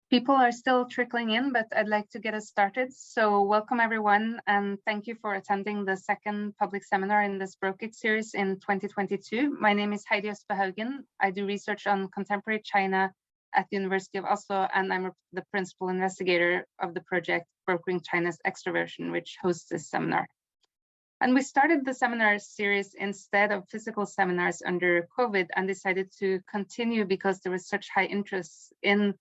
People are still trickling in, but I'd like to get us started. So welcome everyone, and thank you for attending the second public seminar in this Brokit series in 2022. My name is Heidi Østbø-Haugen. I do research on contemporary China at the University of Oslo, and I'm the principal investigator of the project Brokering China's Extroversion, which hosts this seminar. And we started the seminar series instead of physical seminars under COVID and decided to continue because there was such high interest in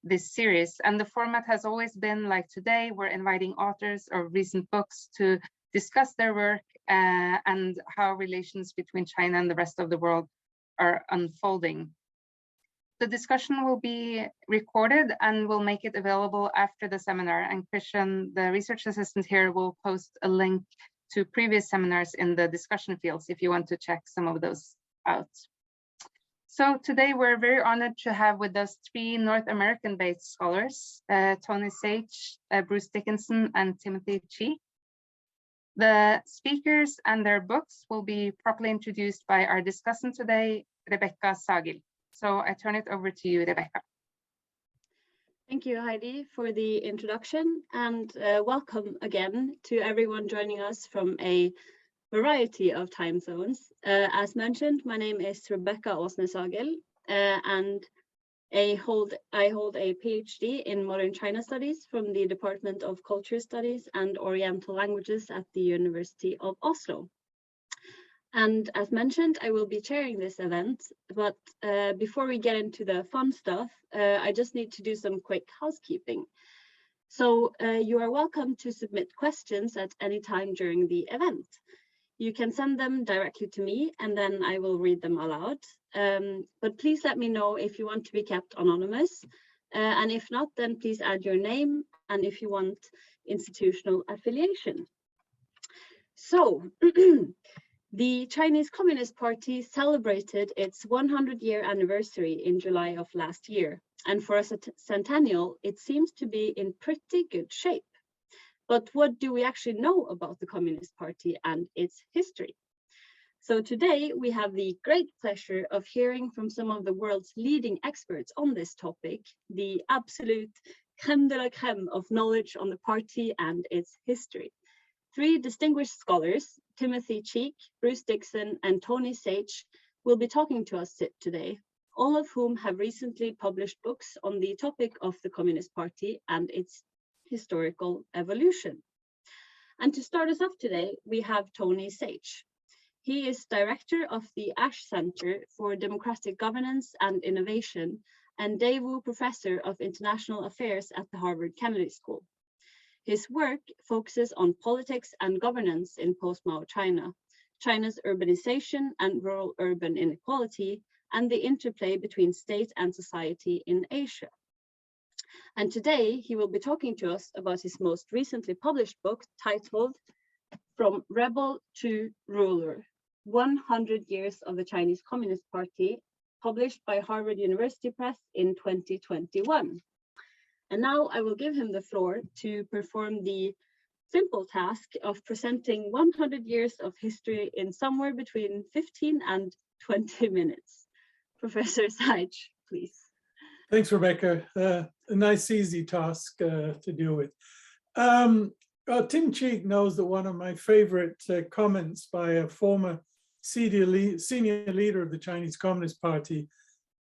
this series. And the format has always been like today, we're inviting authors of recent books to discuss their work and how relations between China and the rest of the world are unfolding. The discussion will be recorded and we'll make it available after the seminar. And Christian, the research assistant here, will post a link to previous seminars in the discussion fields if you want to check some of those out. So today we're very honored to have with us three North American-based scholars, Tony Saich, Bruce Dickinson, and Timothy Chi. The speakers and their books will be properly introduced by our discussant today, Rebekka Sagild. So I turn it over to you, Rebekka. Thank you, Heidi, for the introduction, and welcome again to everyone joining us from a variety of time zones. As mentioned, my name is Rebekka Åsnes, and I hold a PhD in Modern China Studies from the Department of Culture Studies and Oriental Languages at the University of Oslo. And as mentioned, I will be chairing this event, but before we get into the fun stuff, I just need to do some quick housekeeping. So you are welcome to submit questions at any time during the event. You can send them directly to me and then I will read them aloud. But please let me know if you want to be kept anonymous. And if not, then please add your name and if you want institutional affiliation. So the Chinese Communist Party celebrated its 100-year anniversary in July of last year. And for a centennial, it seems to be in pretty good shape. But what do we actually know about the Communist Party and its history? So today we have the great pleasure of hearing from some of the world's leading experts on this topic, the absolute crème de la crème of knowledge on the party and its history. Three distinguished scholars, Timothy Chi, Bruce Dickson, and Tony Saich, will be talking to us today, all of whom have recently published books on the topic of the Communist Party and its historical evolution. And to start us off today, we have Tony Saich. He is director of the Ash Center for Democratic Governance and Innovation and Daewoo Professor of International Affairs at the Harvard Kennedy School. His work focuses on politics and governance in post-Mao China, China's urbanization and rural-urban inequality, and the interplay between state and society in Asia. And today he will be talking to us about his most recently published book titled From Rebel to Ruler, 100 Years of the Chinese Communist Party, published by Harvard University Press in 2021. And now I will give him the floor to perform the simple task of presenting 100 years of history in somewhere between 15 and 20 minutes. Professor Saich, please. Thanks, Rebekka. A nice, easy task to deal with. Tim Cheek knows that one of my favorite comments by a former senior leader of the Chinese Communist Party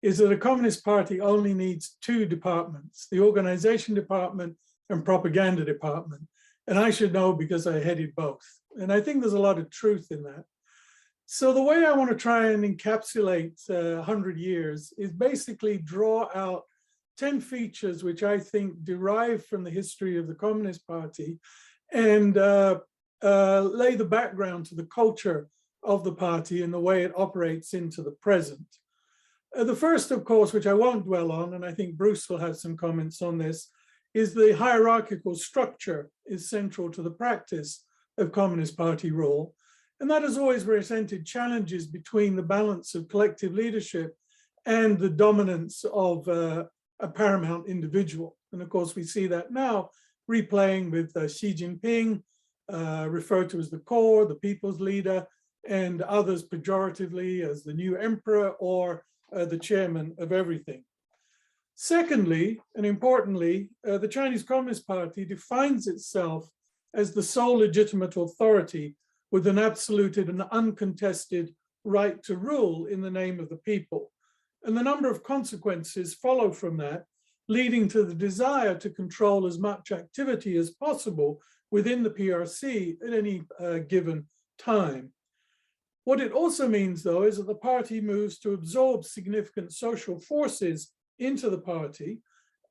is that a Communist Party only needs two departments, the organization department and propaganda department. And I should know because I headed both. And I think there's a lot of truth in that. So the way I want to try and encapsulate 100 years is basically draw out 10 features which I think derive from the history of the Communist Party and lay the background to the culture of the party and the way it operates into the present. The first, of course, which I won't dwell on, and I think Bruce will have some comments on this, is the hierarchical structure is central to the practice of Communist Party rule. And that has always presented challenges between the balance of collective leadership and the dominance of a paramount individual. And of course, we see that now replaying with Xi Jinping, referred to as the core, the people's leader, and others pejoratively as the new emperor or the chairman of everything. Secondly, and importantly, the Chinese Communist Party defines itself as the sole legitimate authority with an absolute and uncontested right to rule in the name of the people. And the number of consequences follow from that, leading to the desire to control as much activity as possible within the PRC at any given time. What it also means, though, is that the party moves to absorb significant social forces into the party,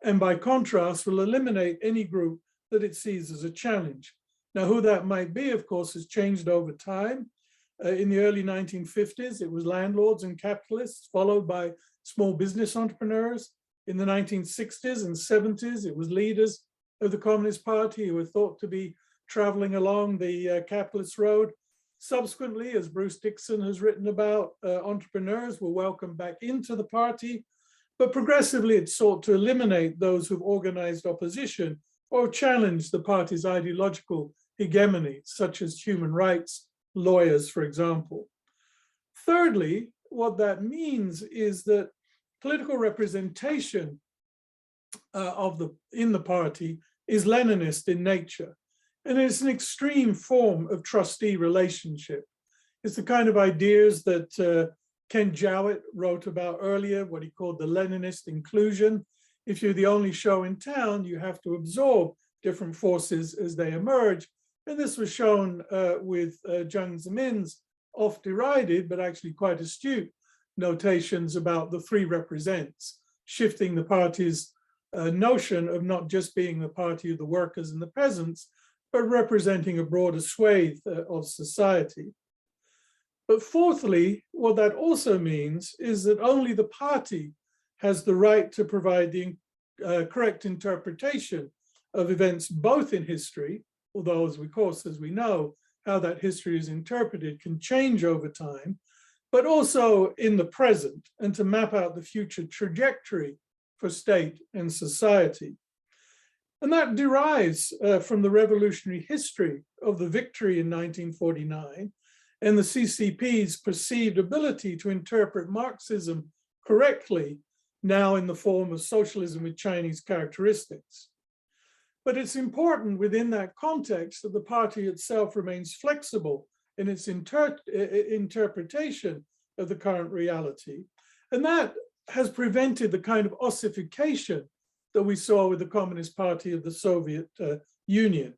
and by contrast, will eliminate any group that it sees as a challenge. Now, who that might be, of course, has changed over time. In the early 1950s, it was landlords and capitalists, followed by small business entrepreneurs. In the 1960s and 70s, it was leaders of the Communist Party who were thought to be traveling along the capitalist road. Subsequently, as Bruce Dickson has written about, entrepreneurs were welcomed back into the party, but progressively it sought to eliminate those who've organized opposition or challenged the party's ideological hegemony, such as human rights lawyers, for example. Thirdly, what that means is that political representation in the party is Leninist in nature. And it's an extreme form of trustee relationship. It's the kind of ideas that Ken Jowett wrote about earlier, what he called the Leninist inclusion. If you're the only show in town, you have to absorb different forces as they emerge. And this was shown with Jiang Zemin's oft-derided, but actually quite astute notations about the three represents, shifting the party's notion of not just being the party of the workers and the peasants, but representing a broader swathe of society. But fourthly, what that also means is that only the party has the right to provide the correct interpretation of events both in history, although as we know, how that history is interpreted can change over time, but also in the present, and to map out the future trajectory for state and society. And that derives from the revolutionary history of the victory in 1949 and the CCP's perceived ability to interpret Marxism correctly, now in the form of socialism with Chinese characteristics. But it's important within that context that the party itself remains flexible in its interpretation of the current reality. And that has prevented the kind of ossification that we saw with the Communist Party of the Soviet Union.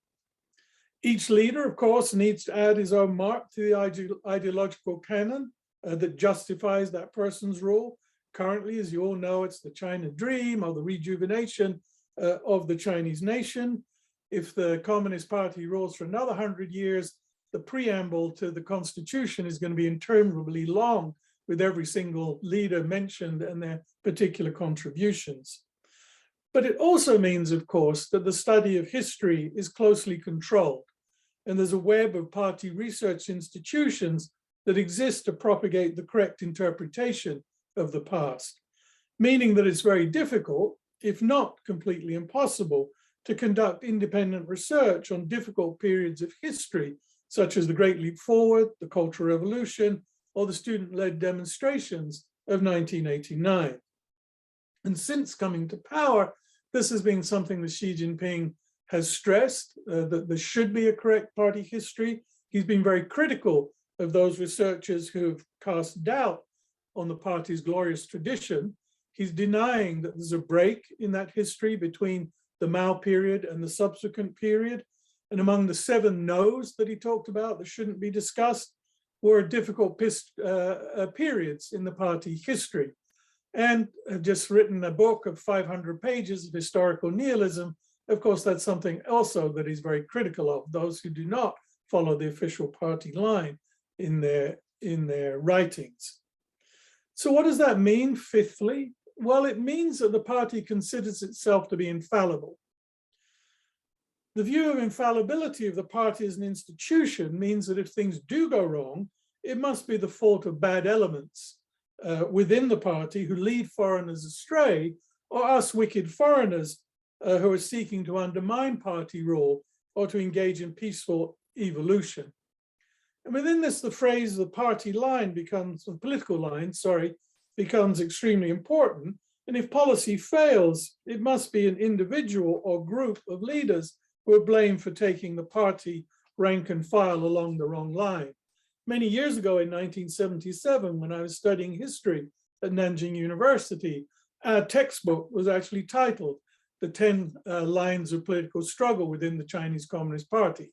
Each leader, of course, needs to add his own mark to the ideological canon that justifies that person's rule. Currently, as you all know, it's the China dream or the rejuvenation of the Chinese nation. If the Communist Party rules for another 100 years, the preamble to the Constitution is going to be interminably long with every single leader mentioned and their particular contributions. But it also means, of course, that the study of history is closely controlled. And there's a web of party research institutions that exist to propagate the correct interpretation of the past, meaning that it's very difficult, if not completely impossible, to conduct independent research on difficult periods of history, such as the Great Leap Forward, the Cultural Revolution, or the student-led demonstrations of 1989. And since coming to power, this has been something that Xi Jinping has stressed, that there should be a correct party history. He's been very critical of those researchers who have cast doubt on the party's glorious tradition. He's denying that there's a break in that history between the Mao period and the subsequent period. And among the 7 no's that he talked about that shouldn't be discussed were difficult periods in the party history. And just written a book of 500 pages of historical nihilism. Of course, that's something also that he's very critical of, those who do not follow the official party line in their writings. So what does that mean, fifthly? Well, it means that the party considers itself to be infallible. The view of infallibility of the party as an institution means that if things do go wrong, it must be the fault of bad elements within the party who lead foreigners astray, or us wicked foreigners who are seeking to undermine party rule or to engage in peaceful evolution. And within this, the phrase the party line becomes, the political line, becomes extremely important, And if policy fails, it must be an individual or group of leaders who are blamed for taking the party rank and file along the wrong line. Many years ago in 1977, when I was studying history at Nanjing University, our textbook was actually titled The 10 Lines of Political Struggle Within the Chinese Communist Party.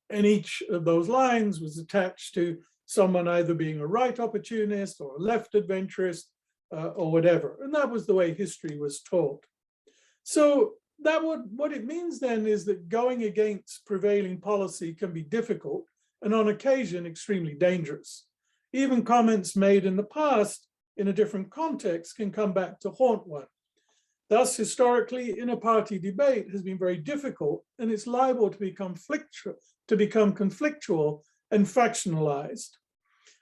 And each of those lines was attached to someone either being a right opportunist or a left adventurist or whatever. And that was the way history was taught. So what it means then is that going against prevailing policy can be difficult and on occasion extremely dangerous. Even comments made in the past in a different context can come back to haunt one. Thus, historically, inter-party debate has been very difficult and it's liable to become conflictual and factionalized.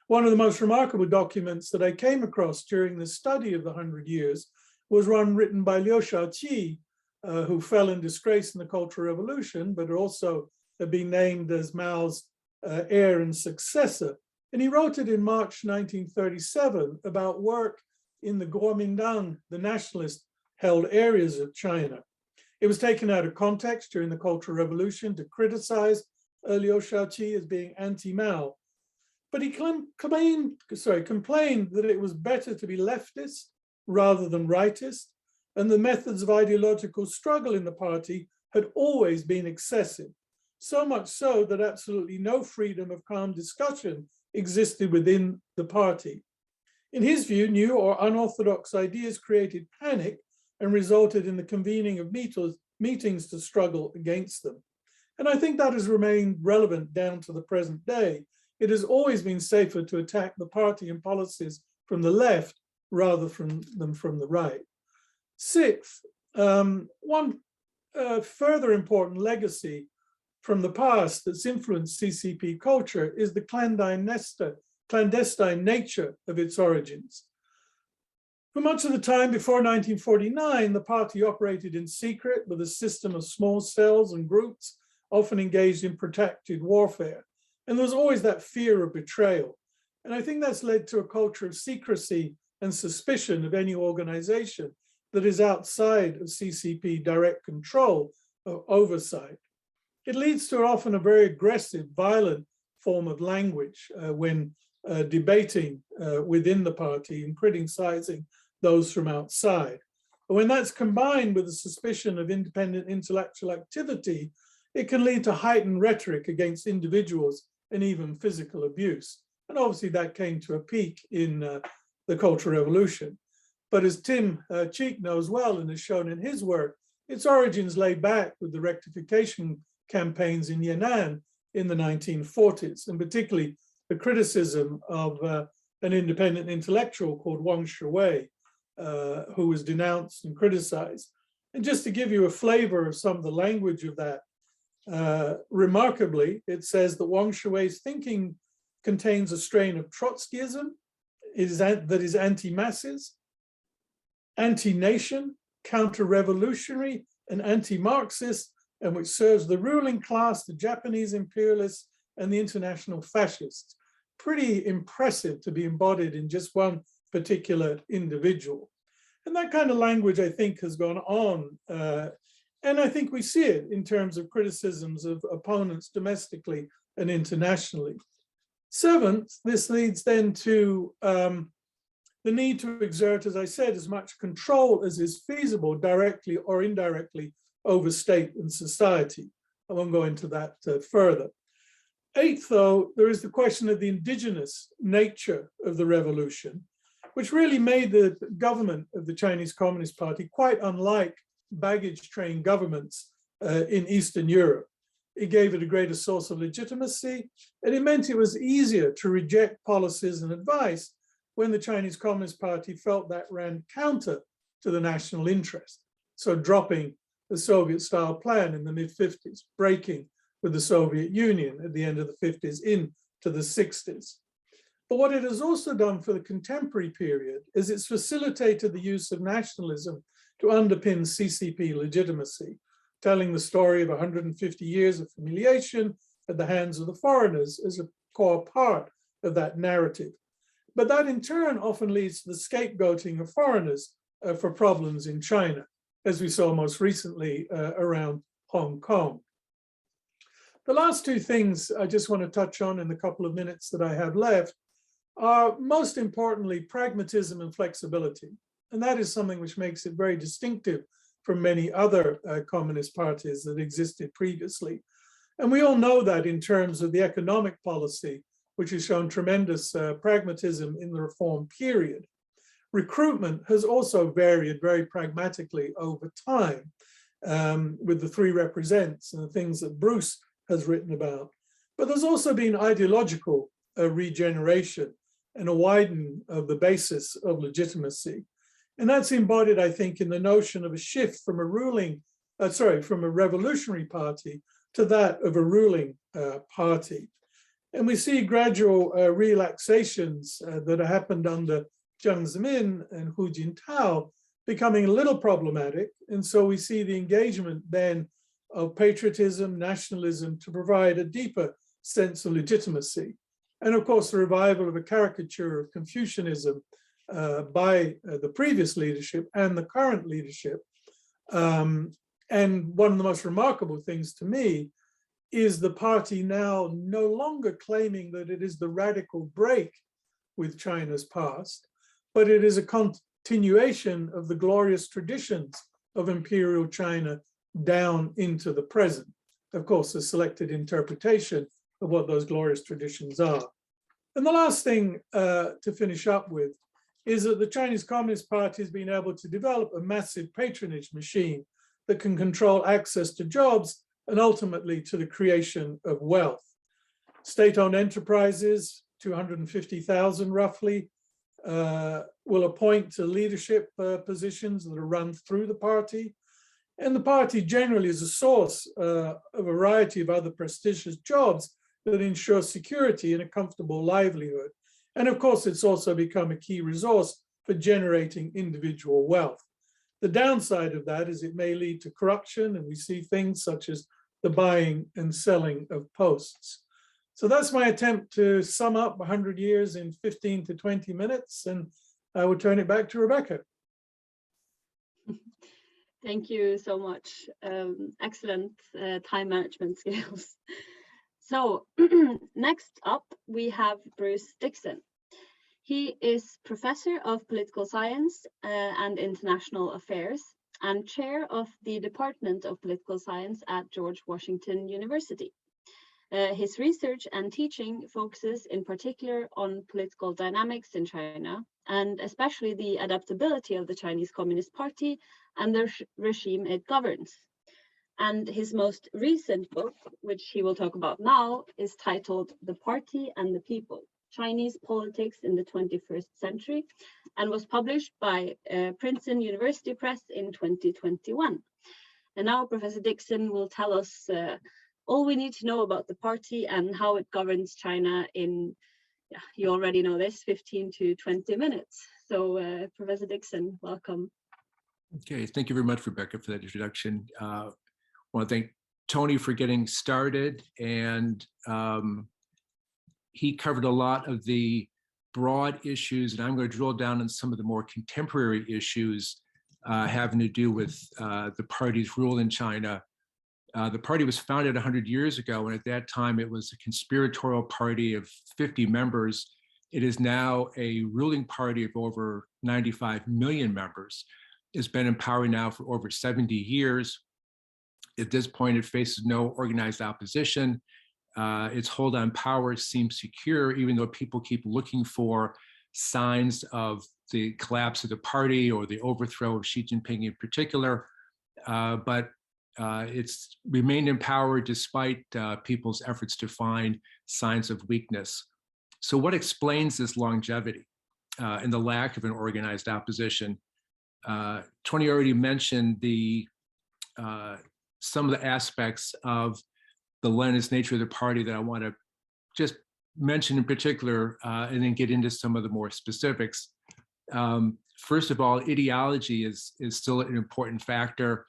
One of the most remarkable documents that I came across during the study of the 100 Years was one written by Liu Shaoqi, who fell in disgrace in the Cultural Revolution, but also been named as Mao's heir and successor. And he wrote it in March 1937 about work in the Kuomintang, the nationalist-held areas of China. It was taken out of context during the Cultural Revolution to criticize Liu Shaoqi as being anti-Mao. But he complained that it was better to be leftist rather than rightist, and the methods of ideological struggle in the party had always been excessive, so much so that absolutely no freedom of calm discussion existed within the party. In his view, new or unorthodox ideas created panic and resulted in the convening of meetings to struggle against them. And I think that has remained relevant down to the present day. It has always been safer to attack the party and policies from the left rather than from the right. Sixth, one further important legacy from the past that's influenced CCP culture is the clandestine nature of its origins. For much of the time before 1949, the party operated in secret with a system of small cells and groups, often engaged in protracted warfare. And there was always that fear of betrayal. And I think that's led to a culture of secrecy and suspicion of any organization that is outside of CCP direct control or oversight. It leads to often a very aggressive, violent form of language when debating within the party and criticizing those from outside. But when that's combined with a suspicion of independent intellectual activity, it can lead to heightened rhetoric against individuals and even physical abuse. And obviously that came to a peak in the Cultural Revolution. But as Tim Cheek knows well and has shown in his work, its origins lay back with the rectification campaigns in Yan'an in the 1940s, and particularly the criticism of an independent intellectual called Wang Ming, who was denounced and criticized. And just to give you a flavor of some of the language of that, remarkably, it says that Wang Ming's thinking contains a strain of Trotskyism that is anti-masses, anti-nation, counter-revolutionary, and anti-Marxist, and which serves the ruling class, the Japanese imperialists, and the international fascists. Pretty impressive to be embodied in just one particular individual. And that kind of language, I think, has gone on. And I think we see it in terms of criticisms of opponents domestically and internationally. Seventh, this leads then to the need to exert, as I said, as much control as is feasible, directly or indirectly, over state and society. I won't go into that further. Eighth, though, there is the question of the indigenous nature of the revolution, which really made the government of the Chinese Communist Party quite unlike baggage train governments in Eastern Europe. It gave it a greater source of legitimacy, and it meant it was easier to reject policies and advice when the Chinese Communist Party felt that ran counter to the national interest. So dropping the Soviet-style plan in the mid-50s, breaking with the Soviet Union at the end of the 50s into the 60s. But what it has also done for the contemporary period is it's facilitated the use of nationalism to underpin CCP legitimacy, telling the story of 150 years of humiliation at the hands of the foreigners as a core part of that narrative. But that in turn often leads to the scapegoating of foreigners for problems in China, as we saw most recently around Hong Kong. The last two things I just want to touch on in the couple of minutes that I have left are, most importantly, pragmatism and flexibility. And that is something which makes it very distinctive from many other communist parties that existed previously. And we all know that in terms of the economic policy, which has shown tremendous pragmatism in the reform period. Recruitment has also varied very pragmatically over time with the three represents and the things that Bruce has written about. But there's also been ideological regeneration and a widening of the basis of legitimacy. And that's embodied, I think, in the notion of a shift from from a revolutionary party to that of a ruling party. And we see gradual relaxations that have happened under Jiang Zemin and Hu Jintao becoming a little problematic. And so we see the engagement then of patriotism, nationalism to provide a deeper sense of legitimacy. And of course, the revival of a caricature of Confucianism by the previous leadership and the current leadership. And one of the most remarkable things to me is the party now no longer claiming that it is the radical break with China's past, but it is a continuation of the glorious traditions of imperial China down into the present. Of course, a selected interpretation of what those glorious traditions are. And the last thing to finish up with is that the Chinese Communist Party has been able to develop a massive patronage machine that can control access to jobs and ultimately to the creation of wealth. State-owned enterprises, 250,000 roughly, will appoint to leadership positions that are run through the party. And the party generally is a source of a variety of other prestigious jobs that ensure security and a comfortable livelihood. And of course, it's also become a key resource for generating individual wealth. The downside of that is it may lead to corruption, and we see things such as the buying and selling of posts. So that's my attempt to sum up 100 years in 15 to 20 minutes, and I will turn it back to Rebekka. Thank you so much. Excellent time management skills. So next up, we have Bruce Dickson. He is Professor of Political Science and International Affairs and Chair of the Department of Political Science at George Washington University. His research and teaching focuses in particular on political dynamics in China, and especially the adaptability of the Chinese Communist Party and the regime it governs. And his most recent book, which he will talk about now, is titled The Party and the People, Chinese Politics in the 21st Century, and was published by Princeton University Press in 2021. And now Professor Dickson will tell us all we need to know about the party and how it governs China in, you already know this, 15 to 20 minutes. So Professor Dickson, welcome. Okay, thank you very much, Rebekka, for that introduction. I want to thank Tony for getting started, and he covered a lot of the broad issues, and I'm going to drill down on some of the more contemporary issues having to do with the party's rule in China. The party was founded 100 years ago, and at that time it was a conspiratorial party of 50 members. It is now a ruling party of over 95 million members. It's been in power now for over 70 years. At this point, it faces no organized opposition. Its hold on power seems secure, even though people keep looking for signs of the collapse of the party or the overthrow of Xi Jinping in particular. But it's remained in power despite people's efforts to find signs of weakness. So what explains this longevity and the lack of an organized opposition? Tony already mentioned the some of the aspects of the Leninist nature of the party that I want to just mention in particular, and then get into some of the more specifics. First of all, ideology is still an important factor.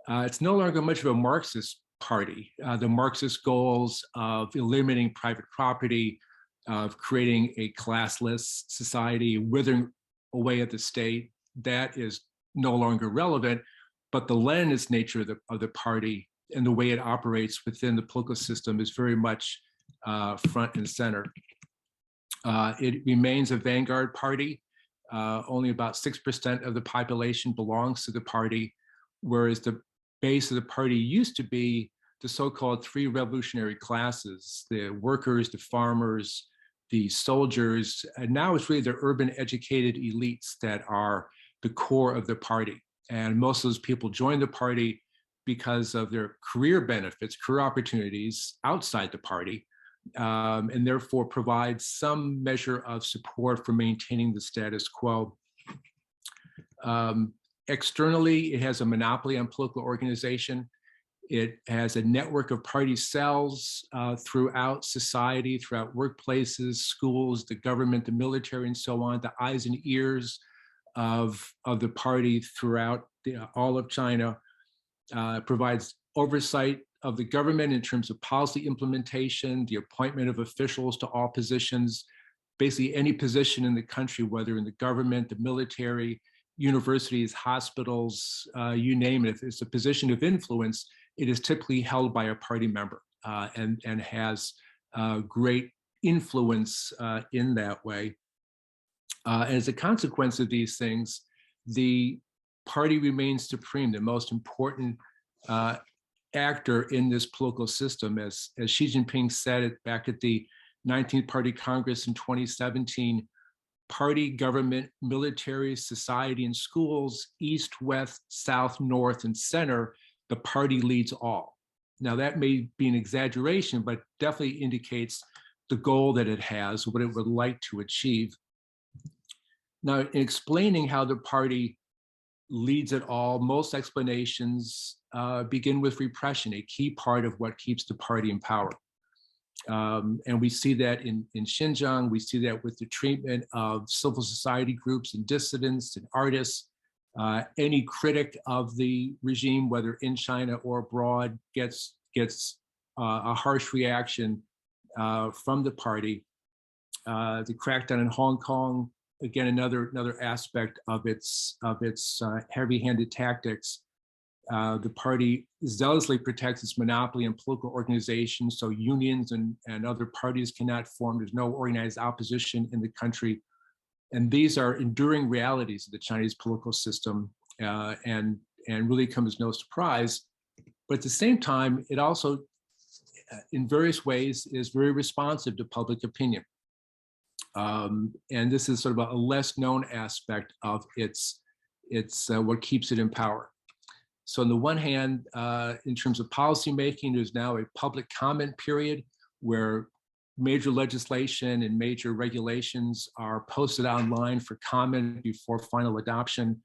It's no longer much of a Marxist party. The Marxist goals of eliminating private property, of creating a classless society, withering away at the state, that is no longer relevant, but the Leninist nature of the party and the way it operates within the political system is very much front and center. It remains a vanguard party. Only about 6% of the population belongs to the party, whereas the base of the party used to be the so-called three revolutionary classes, the workers, the farmers, the soldiers, and now it's really the urban educated elites that are the core of the party. And most of those people join the party because of their career benefits, career opportunities outside the party, and therefore provide some measure of support for maintaining the status quo. Externally, it has a monopoly on political organization. It has a network of party cells throughout society, throughout workplaces, schools, the government, the military, and so on, the eyes and ears of the party throughout all of China. Provides oversight of the government in terms of policy implementation, the appointment of officials to all positions, basically any position in the country, whether in the government, the military, universities, hospitals, you name it. If it's a position of influence, it is typically held by a party member and has great influence in that way. As a consequence of these things, the party remains supreme, the most important actor in this political system. As Xi Jinping said it back at the 19th Party Congress in 2017, party, government, military, society, and schools, east, west, south, north, and center, the party leads all. Now that may be an exaggeration, but definitely indicates the goal that it has, what it would like to achieve. Now, in explaining how the party leads it all, most explanations begin with repression, a key part of what keeps the party in power. And we see that in Xinjiang, we see that with the treatment of civil society groups and dissidents and artists. Any critic of the regime, whether in China or abroad, gets a harsh reaction from the party. The crackdown in Hong Kong, again, another aspect of its heavy-handed tactics. The party zealously protects its monopoly on political organizations, so unions and other parties cannot form. There's no organized opposition in the country. And these are enduring realities of the Chinese political system and really come as no surprise. But at the same time, it also, in various ways, is very responsive to public opinion. And this is sort of a less known aspect of its what keeps it in power. So on the one hand, in terms of policymaking, there's now a public comment period where major legislation and major regulations are posted online for comment before final adoption.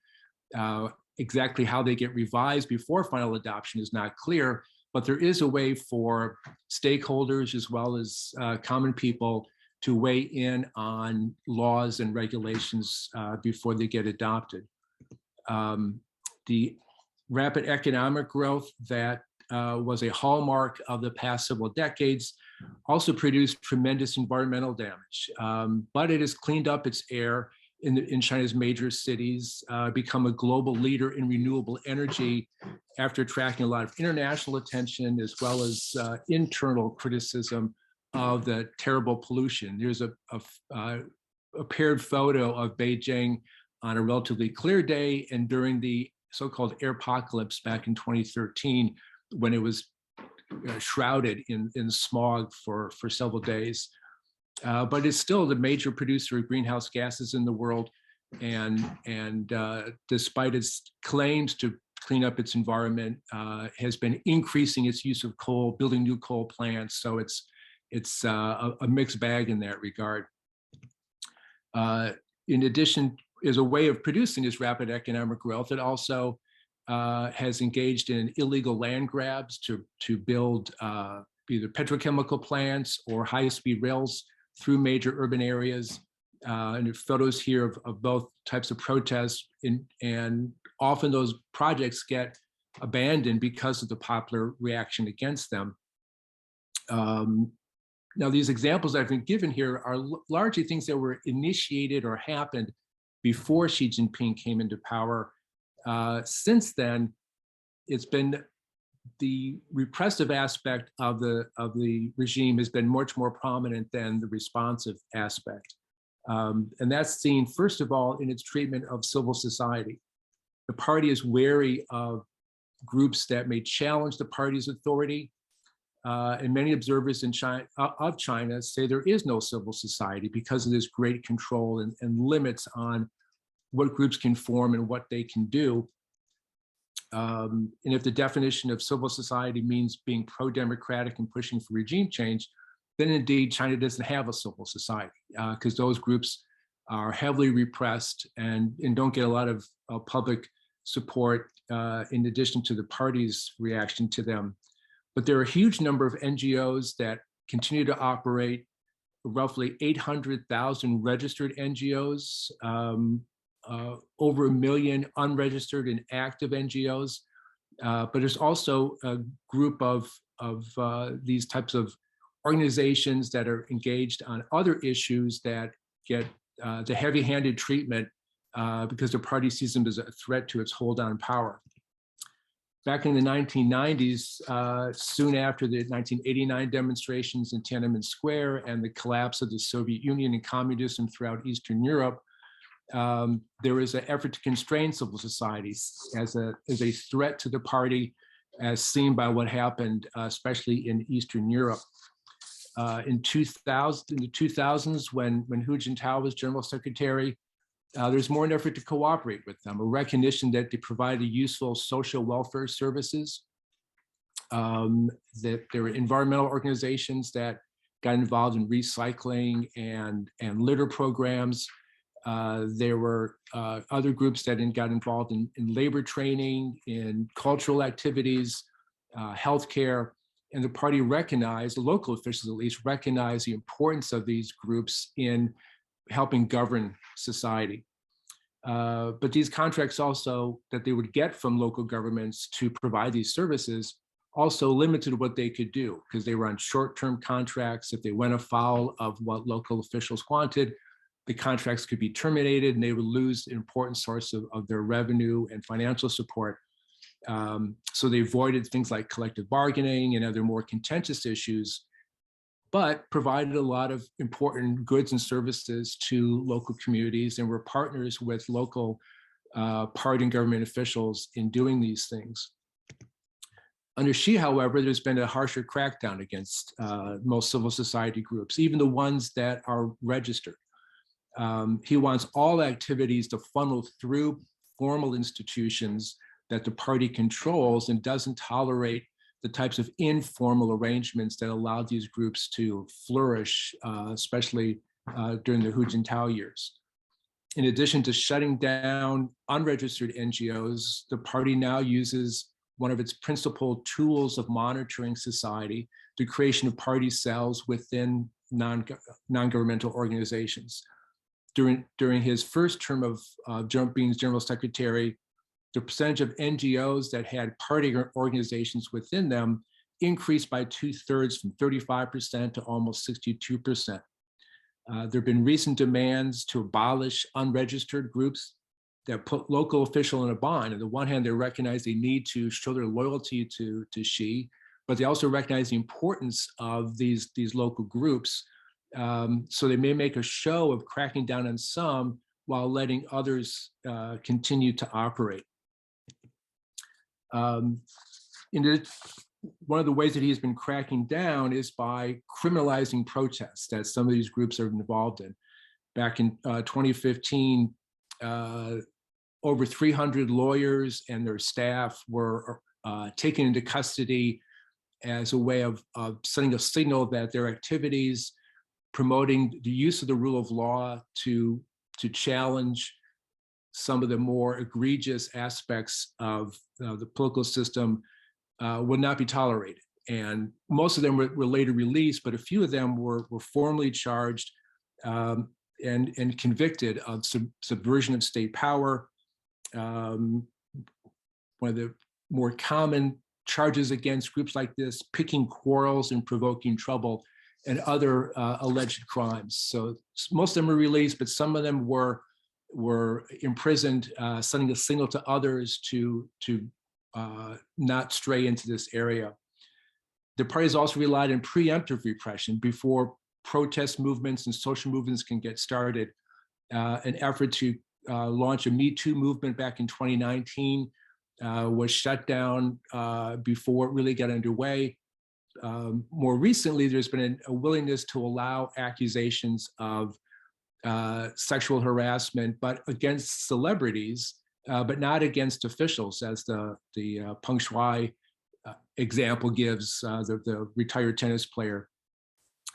Exactly how they get revised before final adoption is not clear, but there is a way for stakeholders as well as common people to weigh in on laws and regulations before they get adopted. The rapid economic growth that was a hallmark of the past several decades also produced tremendous environmental damage, but it has cleaned up its air in China's major cities, become a global leader in renewable energy after attracting a lot of international attention as well as internal criticism of the terrible pollution. There's a paired photo of Beijing on a relatively clear day and during the so-called airpocalypse back in 2013, when it was shrouded in smog for several days. But it's still the major producer of greenhouse gases in the world. And despite its claims to clean up its environment, has been increasing its use of coal, building new coal plants. So it's a mixed bag in that regard. In addition, as a way of producing this rapid economic growth, it also has engaged in illegal land grabs to build either petrochemical plants or high-speed rails through major urban areas. And there are photos here of both types of protests, and often those projects get abandoned because of the popular reaction against them. Now, these examples I've been given here are largely things that were initiated or happened before Xi Jinping came into power. Since then, it's been the repressive aspect of the regime has been much more prominent than the responsive aspect. And that's seen, first of all, in its treatment of civil society. The party is wary of groups that may challenge the party's authority. And many observers in China say there is no civil society because of this great control and limits on what groups can form and what they can do. And if the definition of civil society means being pro-democratic and pushing for regime change, then indeed China doesn't have a civil society because those groups are heavily repressed and don't get a lot of public support in addition to the party's reaction to them. But there are a huge number of NGOs that continue to operate, roughly 800,000 registered NGOs, over 1 million unregistered and active NGOs. But there's also a group of these types of organizations that are engaged on other issues that get the heavy-handed treatment because the party sees them as a threat to its hold on power. Back in the 1990s, soon after the 1989 demonstrations in Tiananmen Square and the collapse of the Soviet Union and communism throughout Eastern Europe, there was an effort to constrain civil societies as a threat to the party, as seen by what happened, especially in Eastern Europe. In the 2000s, when Hu Jintao was general secretary, there's more an effort to cooperate with them, a recognition that they provided useful social welfare services, that there were environmental organizations that got involved in recycling and litter programs. There were other groups that got involved in labor training, in cultural activities, healthcare, and the party recognized, the local officials at least, recognized the importance of these groups in helping govern society. But these contracts also that they would get from local governments to provide these services also limited what they could do because they were on short-term contracts. If they went afoul of what local officials wanted, the contracts could be terminated and they would lose an important source of their revenue and financial support. So they avoided things like collective bargaining and other more contentious issues, but provided a lot of important goods and services to local communities and were partners with local party and government officials in doing these things. Under Xi, however, there's been a harsher crackdown against most civil society groups, even the ones that are registered. He wants all activities to funnel through formal institutions that the party controls and doesn't tolerate the types of informal arrangements that allowed these groups to flourish, especially during the Hu Jintao years. In addition to shutting down unregistered NGOs, the party now uses one of its principal tools of monitoring society, the creation of party cells within non-governmental organizations. During his first term of being general secretary, the percentage of NGOs that had party organizations within them increased by 2/3 from 35% to almost 62%. There have been recent demands to abolish unregistered groups that put local official in a bind. On the one hand, they recognize they need to show their loyalty to Xi, but they also recognize the importance of these local groups. So they may make a show of cracking down on some while letting others continue to operate. One of the ways that he's been cracking down is by criminalizing protests that some of these groups are involved in. Back in 2015, over 300 lawyers and their staff were taken into custody as a way of sending a signal that their activities promoting the use of the rule of law to challenge some of the more egregious aspects of the political system would not be tolerated. And most of them were later released, but a few of them were formally charged and convicted of subversion of state power. One of the more common charges against groups like this, picking quarrels and provoking trouble, and other alleged crimes. So most of them were released, but some of them were were imprisoned, sending a signal to others to not stray into this area. The parties also relied on preemptive repression before protest movements and social movements can get started. An effort to launch a Me Too movement back in 2019 was shut down before it really got underway. More recently, there's been a willingness to allow accusations of sexual harassment, but against celebrities, but not against officials, as the Peng Shuai example gives, the retired tennis player.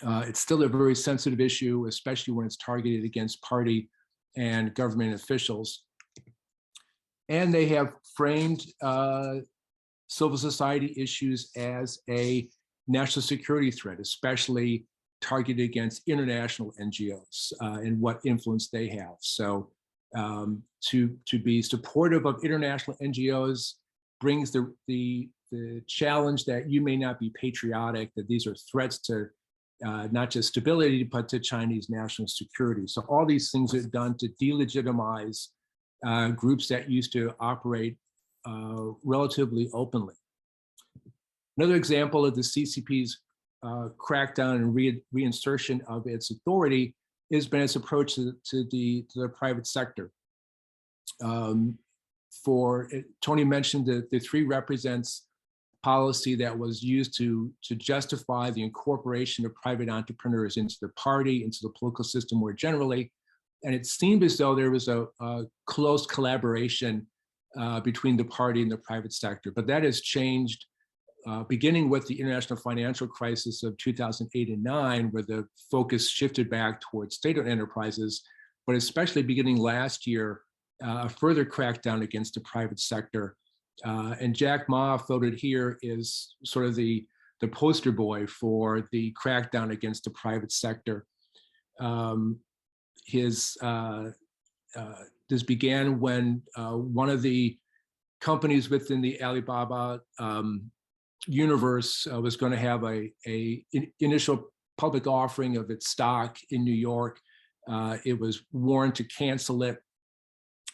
It's still a very sensitive issue, especially when it's targeted against party and government officials. And they have framed civil society issues as a national security threat, especially targeted against international NGOs and what influence they have. So to be supportive of international NGOs brings the challenge that you may not be patriotic, that these are threats to not just stability, but to Chinese national security. So all these things are done to delegitimize groups that used to operate relatively openly. Another example of the CCP's crackdown and reinsertion of its authority has been its approach to the private sector. Tony mentioned that the three represents policy that was used to justify the incorporation of private entrepreneurs into the party, into the political system more generally. And it seemed as though there was a close collaboration between the party and the private sector, but that has changed beginning with the international financial crisis of 2008 and 9, where the focus shifted back towards state-owned enterprises, but especially beginning last year, a further crackdown against the private sector. And Jack Ma, voted here, is sort of the poster boy for the crackdown against the private sector. This began when one of the companies within the Alibaba universe was going to have a initial public offering of its stock in New York. It was warned to cancel it.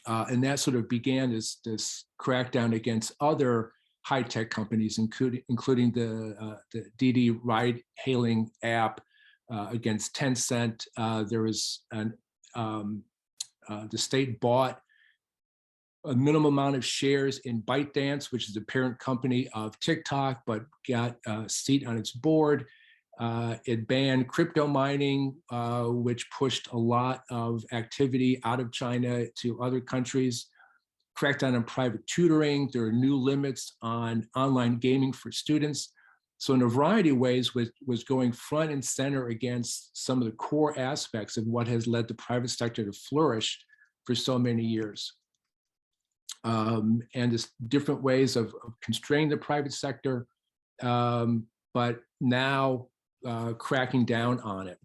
And that sort of began this crackdown against other high-tech companies, including the Didi ride-hailing app, against Tencent. There was the state bought a minimum amount of shares in ByteDance, which is the parent company of TikTok, but got a seat on its board. It banned crypto mining, which pushed a lot of activity out of China to other countries. Cracked down on private tutoring. There are new limits on online gaming for students. So in a variety of ways, was going front and center against some of the core aspects of what has led the private sector to flourish for so many years. And there's different ways of constraining the private sector, but now cracking down on it.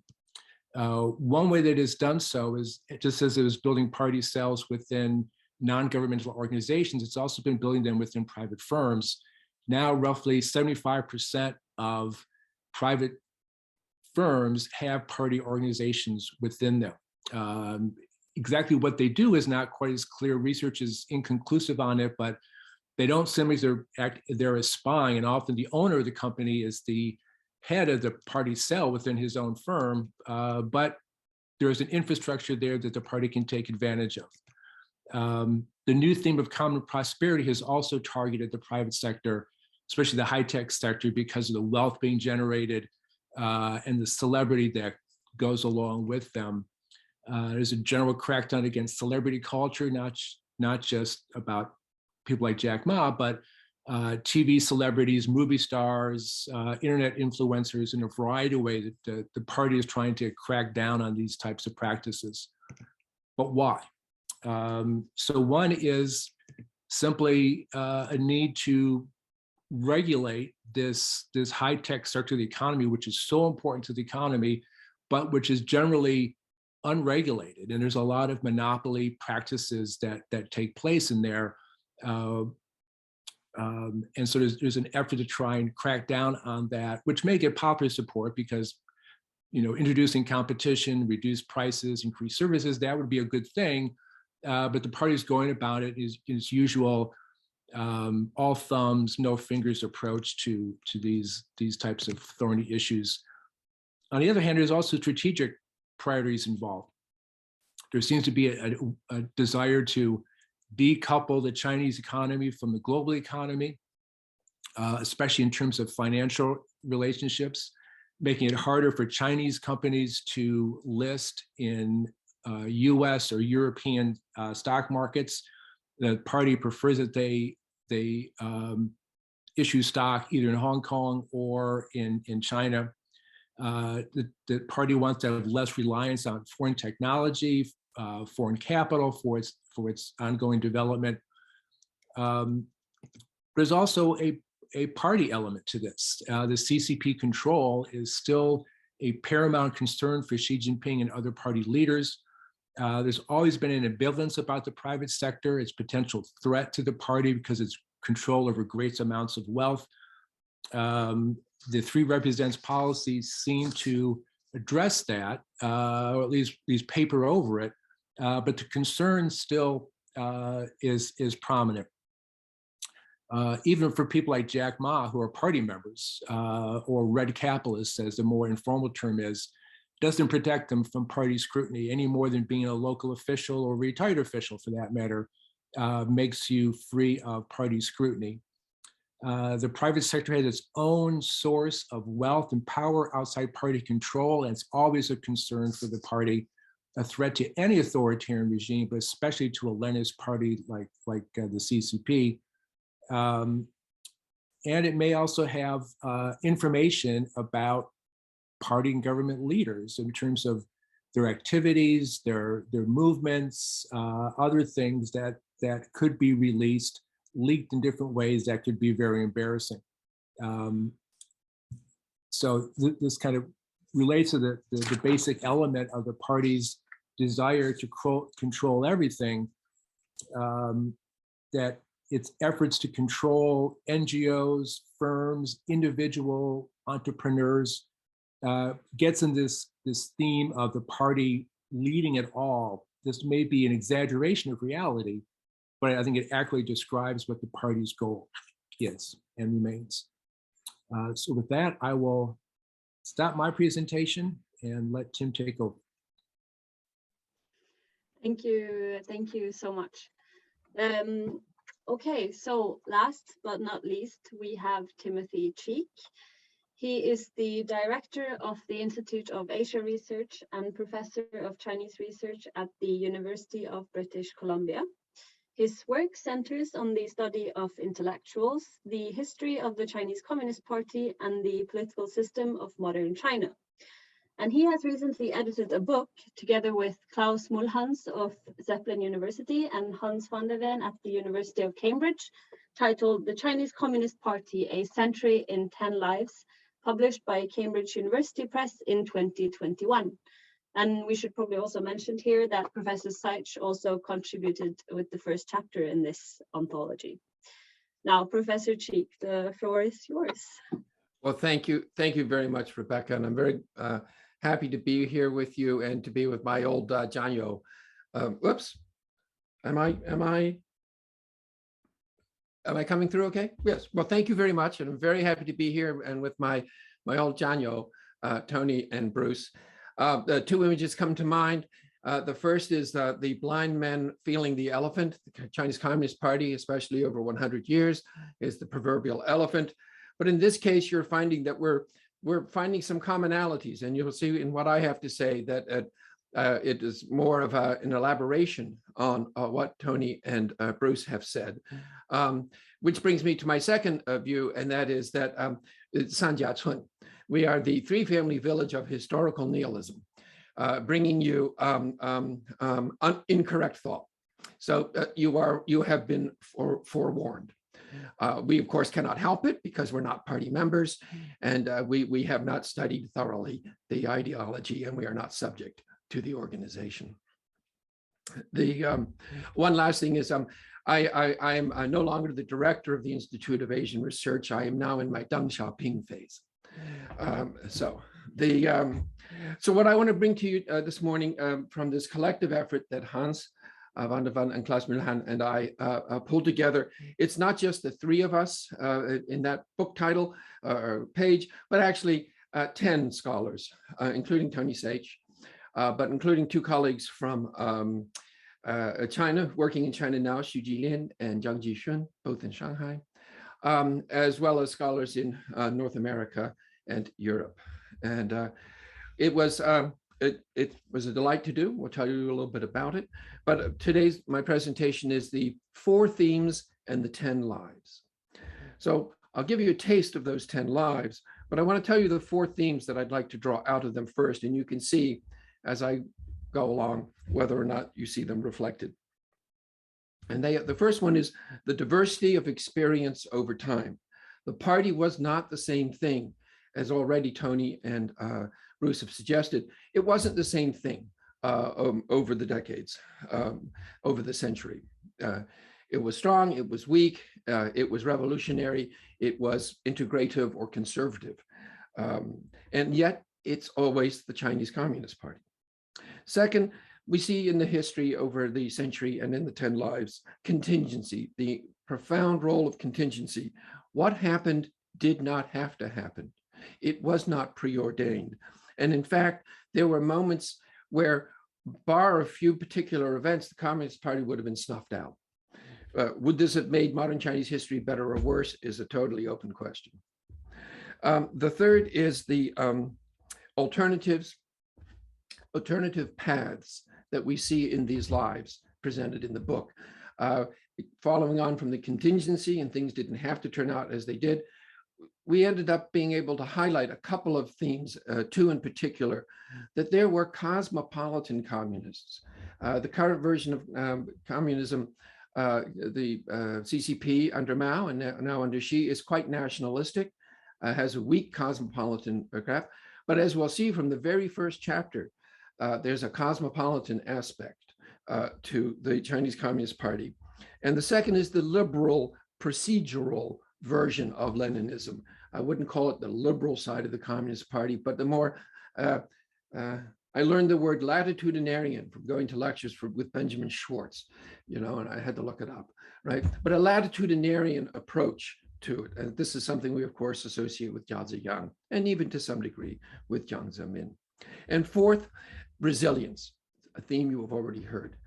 One way that it has done so is, just as it was building party cells within non-governmental organizations, it's also been building them within private firms. Now, roughly 75% of private firms have party organizations within them. Exactly what they do is not quite as clear. Research is inconclusive on it, but they don't simply they're spying, and often the owner of the company is the head of the party cell within his own firm, but there's an infrastructure there that the party can take advantage of. The new theme of common prosperity has also targeted the private sector, especially the high-tech sector, because of the wealth being generated and the celebrity that goes along with them. There's a general crackdown against celebrity culture, not just about people like Jack Ma, but TV celebrities, movie stars, internet influencers, in a variety of ways that the party is trying to crack down on these types of practices. But why? So one is simply a need to regulate this high-tech sector of the economy, which is so important to the economy, but which is generally unregulated. And there's a lot of monopoly practices that take place in there. And so there's an effort to try and crack down on that, which may get popular support because, introducing competition, reduce prices, increase services, that would be a good thing. but the party is going about it is its usual all thumbs, no fingers approach to these types of thorny issues. On the other hand, there's also strategic priorities involved. There seems to be a desire to decouple the Chinese economy from the global economy, especially in terms of financial relationships, making it harder for Chinese companies to list in US or European stock markets. The party prefers that they issue stock either in Hong Kong or in China. The party wants to have less reliance on foreign technology, foreign capital for its ongoing development. There's also a party element to this. The CCP control is still a paramount concern for Xi Jinping and other party leaders. There's always been an ambivalence about the private sector, its potential threat to the party because it's control over great amounts of wealth. The three represents policies seem to address that, or at least paper over it, but the concern still is prominent. Even for people like Jack Ma, who are party members, or red capitalists, as the more informal term is, doesn't protect them from party scrutiny any more than being a local official or retired official, for that matter, makes you free of party scrutiny. The private sector has its own source of wealth and power outside party control, and it's always a concern for the party, a threat to any authoritarian regime, but especially to a Leninist party like the CCP. And it may also have information about party and government leaders in terms of their activities, their movements, other things that could be released, leaked in different ways that could be very embarrassing. So this kind of relates to the basic element of the party's desire to control everything, that its efforts to control NGOs, firms, individual entrepreneurs, gets in this theme of the party leading it all. This may be an exaggeration of reality, but I think it accurately describes what the party's goal is and remains. So with that, I will stop my presentation and let Tim take over. Thank you so much. Okay, so last but not least, we have Timothy Cheek. He is the director of the Institute of Asia Research and professor of Chinese research at the University of British Columbia. His work centers on the study of intellectuals, the history of the Chinese Communist Party, and the political system of modern China. And he has recently edited a book together with Klaus Mulhans of Zeppelin University and Hans van der Ven at the University of Cambridge, titled The Chinese Communist Party, A Century in 10 Lives, published by Cambridge University Press in 2021. And we should probably also mention here that Professor Saich also contributed with the first chapter in this anthology. Now, Professor Cheek, the floor is yours. Well, thank you very much, Rebekka, and I'm very happy to be here with you and to be with my old Janyo. Whoops, am I coming through okay? Yes, well, thank you very much, and I'm very happy to be here and with my old Janyo, Tony and Bruce. The two images come to mind. The first is the blind men feeling the elephant. The Chinese Communist Party, especially over 100 years, is the proverbial elephant. But in this case, you're finding that we're finding some commonalities, and you'll see in what I have to say that it is more of an elaboration on what Tony and Bruce have said, which brings me to my second view, and that is that Sanjiacun, we are the three-family village of historical nihilism, bringing you incorrect thought. So you have been forewarned. We, of course, cannot help it because we're not party members, and we have not studied thoroughly the ideology, and we are not subject to the organization. The one last thing is I am no longer the director of the Institute of Asian Research. I am now in my Deng Xiaoping phase. So what I want to bring to you this morning from this collective effort that Hans Van der Van and Klaas Milhan and I pulled together. It's not just the three of us in that book title or page, but actually 10 scholars, including Tony Saich, but including two colleagues from China, working in China now, Xu Jilin and Zhang Jishun, both in Shanghai, as well as scholars in North America and Europe. And it was a delight to do. We'll tell you a little bit about it. But today's my presentation is the 4 themes and the 10 lives. So I'll give you a taste of those 10 lives, but I want to tell you the 4 themes that I'd like to draw out of them first. And you can see as I go along whether or not you see them reflected. And the first one is the diversity of experience over time. The party was not the same thing, as already Tony and Bruce have suggested. It wasn't the same thing over the decades, over the century. It was strong, it was weak, it was revolutionary, it was integrative or conservative. And yet it's always the Chinese Communist Party. Second, we see in the history over the century and in the 10 lives, contingency, the profound role of contingency. What happened did not have to happen. It was not preordained. And in fact, there were moments where, bar a few particular events, the Communist Party would have been snuffed out. Would this have made modern Chinese history better or worse is a totally open question. The third is the alternative paths that we see in these lives presented in the book. Following on from the contingency and things didn't have to turn out as they did, we ended up being able to highlight a couple of themes, 2 in particular, that there were cosmopolitan communists. The current version of communism, the CCP under Mao and now under Xi, is quite nationalistic, has a weak cosmopolitan graph. But as we'll see from the very first chapter, there's a cosmopolitan aspect to the Chinese Communist Party. And the second is the liberal procedural version of Leninism. I wouldn't call it the liberal side of the Communist Party, but the more, I learned the word latitudinarian from going to lectures with Benjamin Schwartz, you know, and I had to look it up, right? But a latitudinarian approach to it. And this is something we, of course, associate with Jia Ziyang, and even to some degree with Jiang Zemin. And fourth, resilience, a theme you have already heard,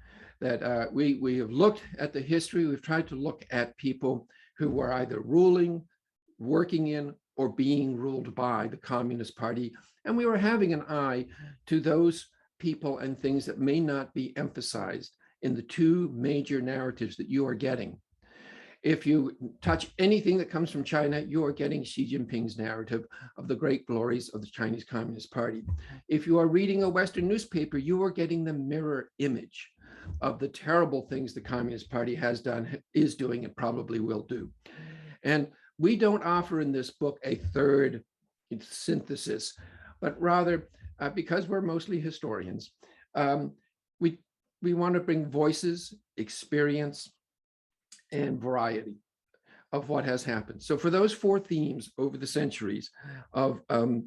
that we have looked at the history, we've tried to look at people who were either ruling, working in, or being ruled by the Communist Party. And we were having an eye to those people and things that may not be emphasized in the 2 major narratives that you are getting. If you touch anything that comes from China, you are getting Xi Jinping's narrative of the great glories of the Chinese Communist Party. If you are reading a Western newspaper, you are getting the mirror image of the terrible things the Communist Party has done, is doing, and probably will do. And we don't offer in this book a third synthesis, but rather, because we're mostly historians, we want to bring voices, experience, and variety of what has happened. So for those 4 themes over the centuries of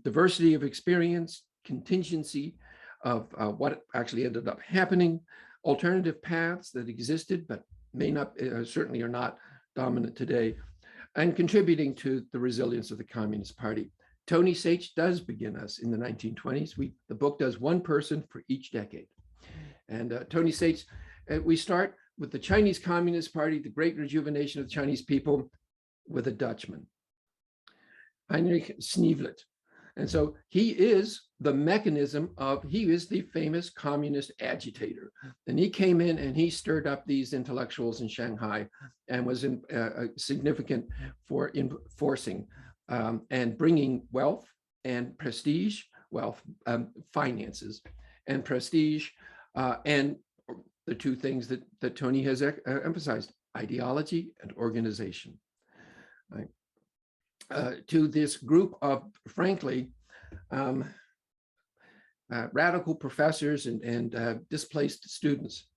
diversity of experience, contingency of what actually ended up happening, alternative paths that existed but may not, certainly are not dominant today, and contributing to the resilience of the Communist Party. Tony Saich does begin us in the 1920s. The book does 1 person for each decade. And Tony Saich, we start with the Chinese Communist Party, the great rejuvenation of the Chinese people, with a Dutchman, Heinrich Sneevliet. And so he is the mechanism of, he is the famous communist agitator. And he came in and he stirred up these intellectuals in Shanghai and was significant for enforcing and bringing wealth and prestige, finances and prestige, and the 2 things that Tony has emphasized, ideology and organization. Right? To this group of, frankly, radical professors and displaced students,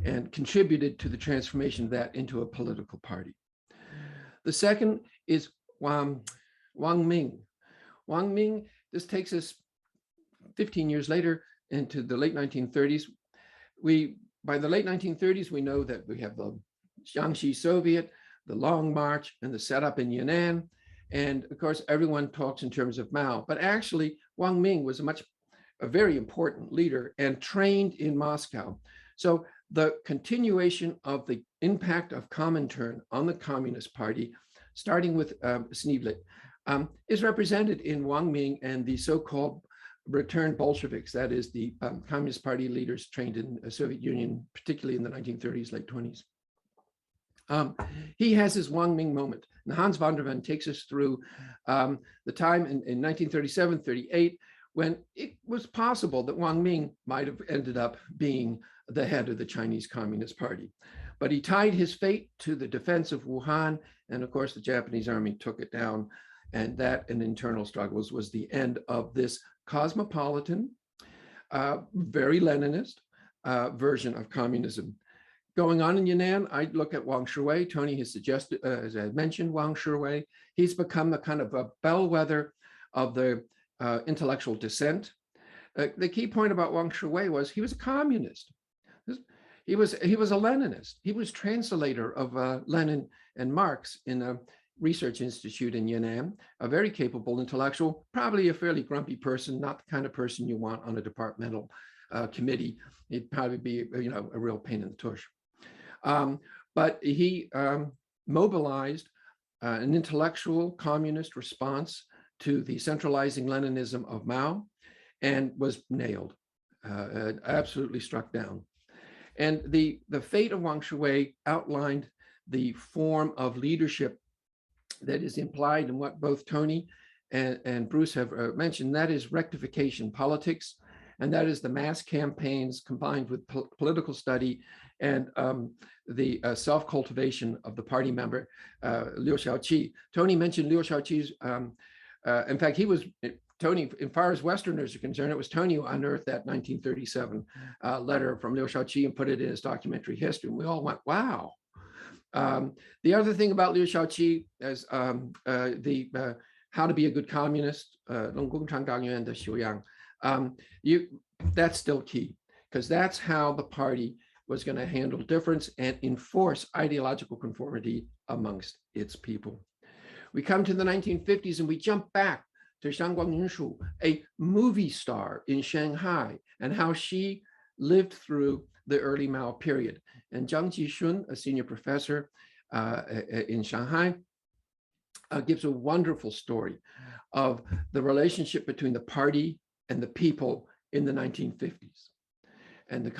and contributed to the transformation of that into a political party. The second is Wang Ming. Wang Ming, this takes us 15 years later into the late 1930s. We by the late 1930s, we know that we have the Jiangxi Soviet, the Long March, and the setup in Yunnan. And of course, everyone talks in terms of Mao, but actually Wang Ming was a very important leader and trained in Moscow. So the continuation of the impact of Comintern on the Communist Party, starting with Sneevliet, is represented in Wang Ming and the so-called returned Bolsheviks, that is the Communist Party leaders trained in the Soviet Union, particularly in the 1930s, late 20s. He has his Wang Ming moment. And Hans van der Ven takes us through the time in 1937, 38, when it was possible that Wang Ming might have ended up being the head of the Chinese Communist Party. But he tied his fate to the defense of Wuhan, and of course the Japanese army took it down, and that and internal struggles was the end of this cosmopolitan, very Leninist version of communism. Going on in Yunnan, I look at Wang Shiwei. Tony has suggested, as I mentioned, Wang Shiwei. He's become a kind of a bellwether of the intellectual dissent. The key point about Wang Shiwei was he was a communist. He was a Leninist. He was translator of Lenin and Marx in a research institute in Yunnan, a very capable intellectual, probably a fairly grumpy person, not the kind of person you want on a departmental committee. He'd probably be, a real pain in the tush. But he mobilized an intellectual communist response to the centralizing Leninism of Mao and was nailed, absolutely struck down. And the fate of Wang Shiwei outlined the form of leadership that is implied in what both Tony and Bruce have mentioned, that is rectification politics, and that is the mass campaigns combined with political study and the self-cultivation of the party member, Liu Shaoqi. Tony mentioned Liu Shaoqi's, in fact, he was, Tony, as far as Westerners are concerned, it was Tony who unearthed that 1937 letter from Liu Shaoqi and put it in his documentary history. And we all went, wow. The other thing about Liu Shaoqi is how to be a good communist, that's still key, because that's how the party was going to handle difference and enforce ideological conformity amongst its people. We come to the 1950s and we jump back to Xiang Guangyunshu, a movie star in Shanghai, and how she lived through the early Mao period. And Zhang Jishun, a senior professor in Shanghai, gives a wonderful story of the relationship between the party and the people in the 1950s, and the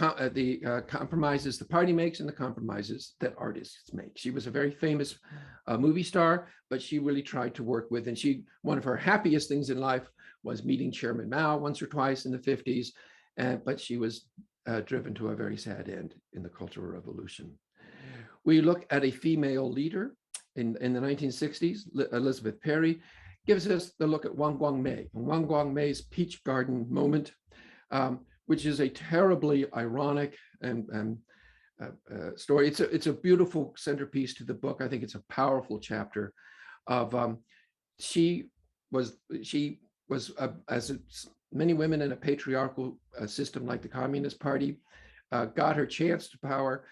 compromises the party makes and the compromises that artists make. She was a very famous movie star, but she really tried to work with, and one of her happiest things in life was meeting Chairman Mao once or twice in the 50s, but she was driven to a very sad end in the Cultural Revolution. We look at a female leader in the 1960s, Elizabeth Perry, gives us the look at Wang Guangmei, and Wang Guangmei's Peach Garden moment, which is a terribly ironic and story. It's a beautiful centerpiece to the book. I think it's a powerful chapter of she was as many women in a patriarchal system like the Communist Party, got her chance to power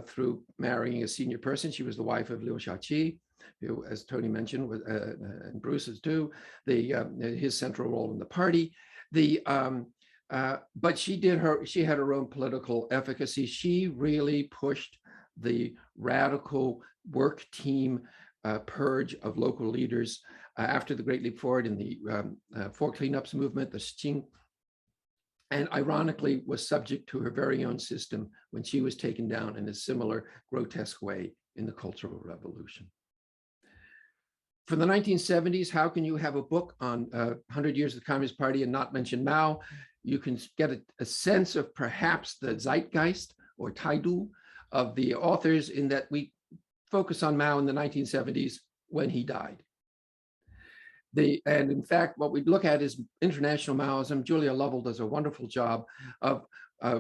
through marrying a senior person. She was the wife of Liu Shaoqi, who, as Tony mentioned, and Bruce's too, his central role in the party. But she had her own political efficacy. She really pushed the radical work team purge of local leaders after the Great Leap Forward in the Four Cleanups movement, the Xing, and ironically was subject to her very own system when she was taken down in a similar grotesque way in the Cultural Revolution. For the 1970s, how can you have a book on 100 years of the Communist Party and not mention Mao? You can get a sense of perhaps the zeitgeist or taidu of the authors, in that we focus on Mao in the 1970s when he died. And in fact, what we look at is international Maoism. Julia Lovell does a wonderful job of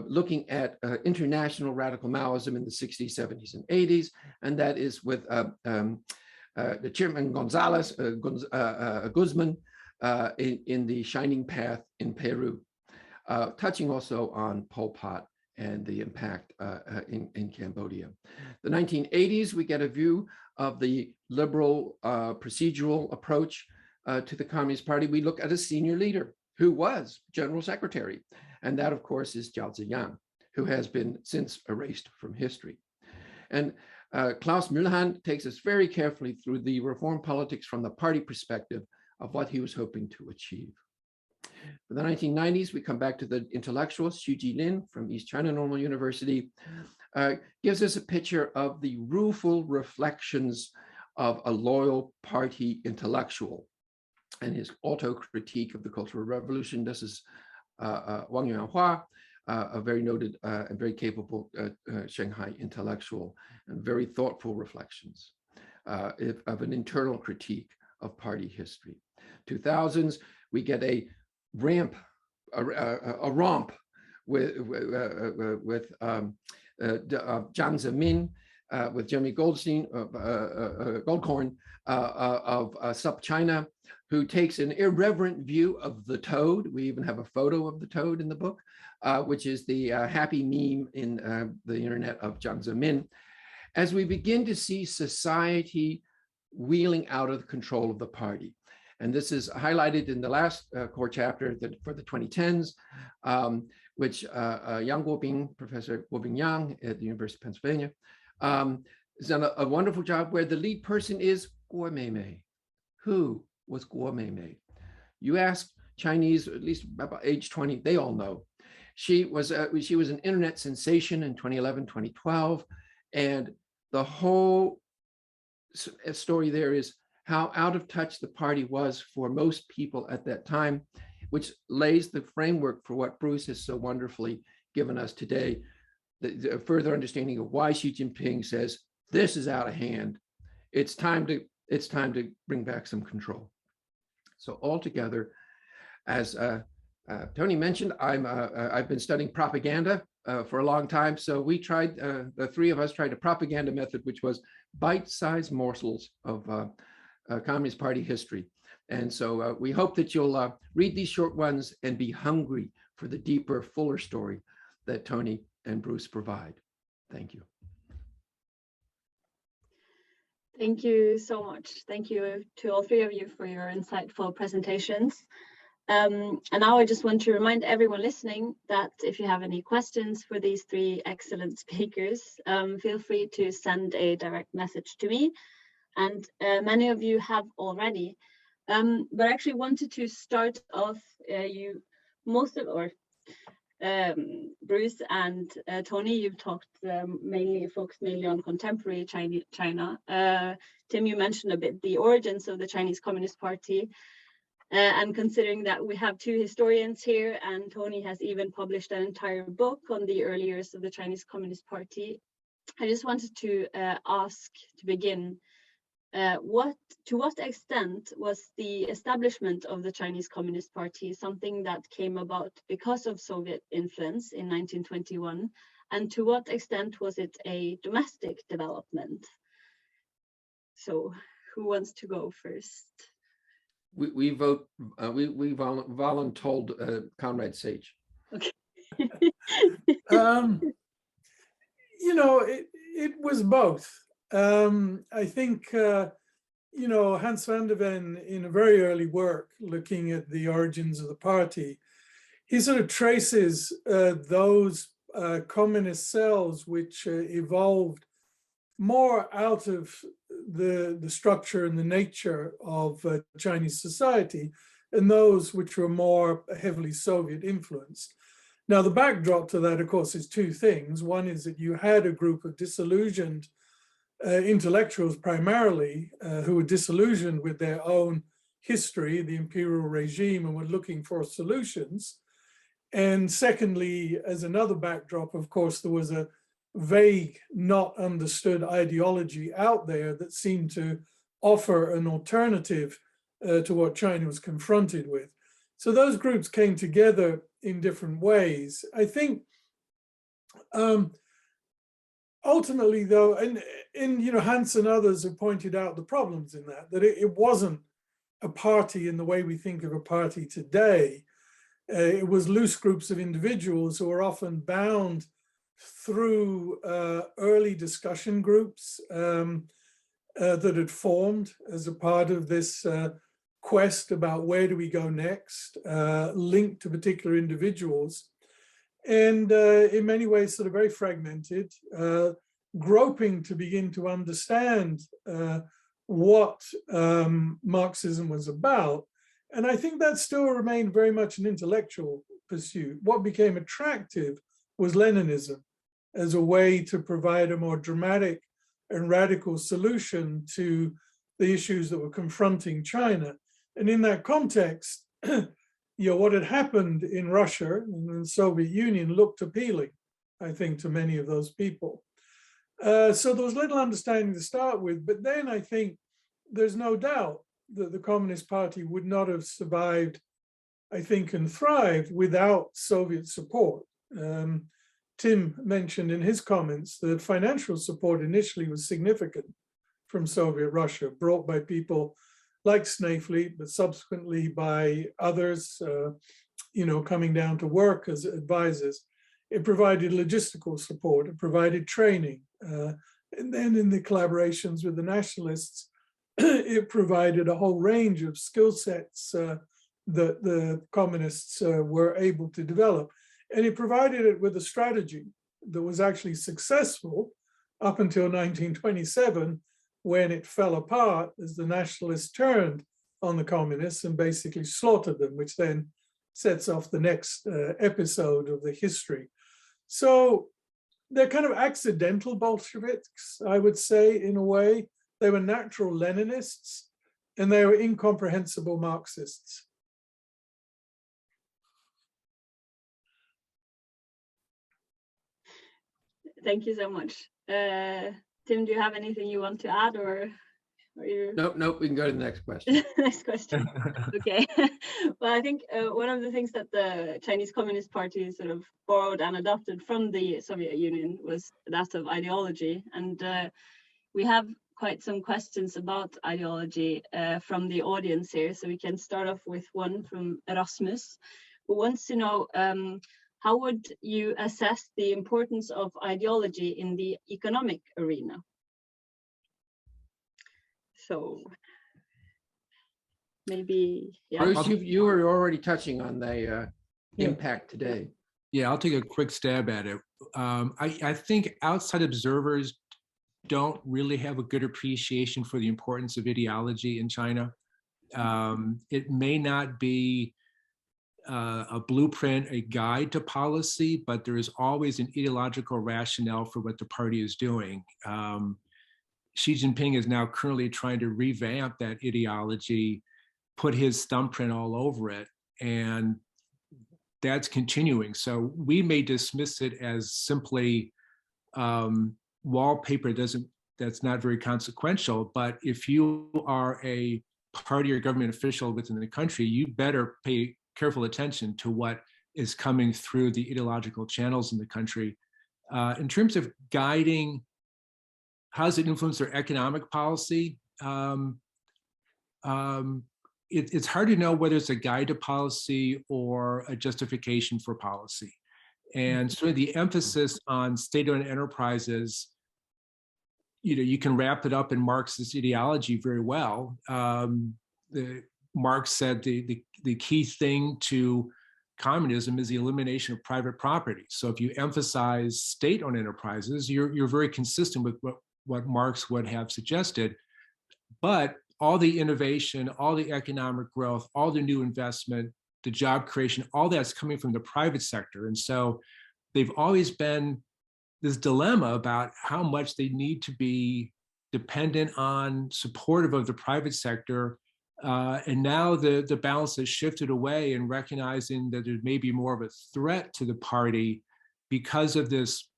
looking at international radical Maoism in the 60s, 70s, and 80s. And that is with the Chairman Gonzalez, Guzman in the Shining Path in Peru, touching also on Pol Pot and the impact in Cambodia. The 1980s, we get a view of the liberal procedural approach to the Communist Party. We look at a senior leader who was General Secretary, and that, of course, is Jiao Ziyang, who has been since erased from history. And Klaus Mühlhahn takes us very carefully through the reform politics from the party perspective of what he was hoping to achieve. For the 1990s, we come back to the intellectual Xu Jilin from East China Normal University, gives us a picture of the rueful reflections of a loyal party intellectual and his auto-critique of the Cultural Revolution. This is Wang Yuanhua, a very noted and very capable Shanghai intellectual, and very thoughtful reflections of an internal critique of party history. 2000s, we get a romp with Jiang Zemin, with Jeremy Goldkorn of Sup China, who takes an irreverent view of the toad. We even have a photo of the toad in the book, which is the happy meme in the internet of Jiang Zemin. As we begin to see society wheeling out of the control of the party. And this is highlighted in the last core chapter for the 2010s, which Yang Guobing, Professor Guobing Yang at the University of Pennsylvania, has done a wonderful job where the lead person is Guo Meimei. Who was Guo Meimei? You ask Chinese, at least about age 20, they all know. She was an internet sensation in 2011, 2012, and the whole story there is how out of touch the party was for most people at that time, which lays the framework for what Bruce has so wonderfully given us today, the further understanding of why Xi Jinping says, this is out of hand. It's time to bring back some control. So altogether, as Tony mentioned, I've been studying propaganda for a long time. So we tried, the three of us tried a propaganda method, which was bite-sized morsels of Communist Party history. And so we hope that you'll read these short ones and be hungry for the deeper, fuller story that Tony and Bruce provide. Thank you. Thank you so much. Thank you to all three of you for your insightful presentations. And now I just want to remind everyone listening that if you have any questions for these three excellent speakers, feel free to send a direct message to me. And many of you have already. But I actually wanted to start off, Bruce and Tony, you've talked focused mainly on contemporary China. Tim, you mentioned a bit the origins of the Chinese Communist Party. And considering that we have two historians here, and Tony has even published an entire book on the early years of the Chinese Communist Party, I just wanted to ask to begin, to what extent was the establishment of the Chinese Communist Party something that came about because of Soviet influence in 1921, and to what extent was it a domestic development? So who wants to go first? We voluntold Comrade Saich. Okay. You know, it was both. I think, you know, Hans van der Ven, in a very early work looking at the origins of the party, he sort of traces those communist cells which evolved more out of the structure and the nature of Chinese society, and those which were more heavily Soviet influenced. Now, the backdrop to that, of course, is two things. One is that you had a group of disillusioned intellectuals primarily who were disillusioned with their own history, the imperial regime, and were looking for solutions. And secondly, as another backdrop, of course, there was a vague, not understood ideology out there that seemed to offer an alternative to what China was confronted with. So those groups came together in different ways. I think ultimately, though, and you know, Hans and others have pointed out the problems in that it wasn't a party in the way we think of a party today. It was loose groups of individuals who were often bound through early discussion groups that had formed as a part of this quest about where do we go next, linked to particular individuals, and in many ways sort of very fragmented, groping to begin to understand what Marxism was about. And I think that still remained very much an intellectual pursuit. What became attractive was Leninism as a way to provide a more dramatic and radical solution to the issues that were confronting China. And in that context, what had happened in Russia and the Soviet Union looked appealing, I think, to many of those people. So there was little understanding to start with, but then I think there's no doubt that the Communist Party would not have survived, I think, and thrived without Soviet support. Tim mentioned in his comments that financial support initially was significant from Soviet Russia, brought by people like Snæfelt, but subsequently by others, coming down to work as advisors. It provided logistical support, it provided training. And then in the collaborations with the nationalists, it provided a whole range of skill sets that the communists were able to develop. And it provided it with a strategy that was actually successful up until 1927, when it fell apart as the nationalists turned on the communists and basically slaughtered them, which then sets off the next episode of the history. So they're kind of accidental Bolsheviks, I would say, in a way. They were natural Leninists, and they were incomprehensible Marxists. Thank you so much. Tim, do you have anything you want to add, or are you? Nope, we can go to the next question. Next question. Okay. Well, I think one of the things that the Chinese Communist Party sort of borrowed and adopted from the Soviet Union was that of ideology. And we have quite some questions about ideology from the audience here. So we can start off with one from Rasmus, who wants to know, how would you assess the importance of ideology in the economic arena? So maybe, yeah. Bruce, you were already touching on the impact today. Yeah, I'll take a quick stab at it. I think outside observers don't really have a good appreciation for the importance of ideology in China. It may not be a blueprint, a guide to policy, but there is always an ideological rationale for what the party is doing. Xi Jinping is now currently trying to revamp that ideology, put his thumbprint all over it, and that's continuing. So we may dismiss it as simply wallpaper that's not very consequential, but if you are a party or government official within the country, you better pay careful attention to what is coming through the ideological channels in the country. In terms of guiding, how does it influence their economic policy? It's hard to know whether it's a guide to policy or a justification for policy. And sort of the emphasis on state-owned enterprises, you can wrap it up in Marxist ideology very well. Marx said the key thing to communism is the elimination of private property. So if you emphasize state-owned enterprises, you're very consistent with what Marx would have suggested. But all the innovation, all the economic growth, all the new investment, the job creation, all that's coming from the private sector. And so they've always been this dilemma about how much they need to be dependent on, supportive of the private sector. And now the balance has shifted away, and recognizing that there may be more of a threat to the party because of this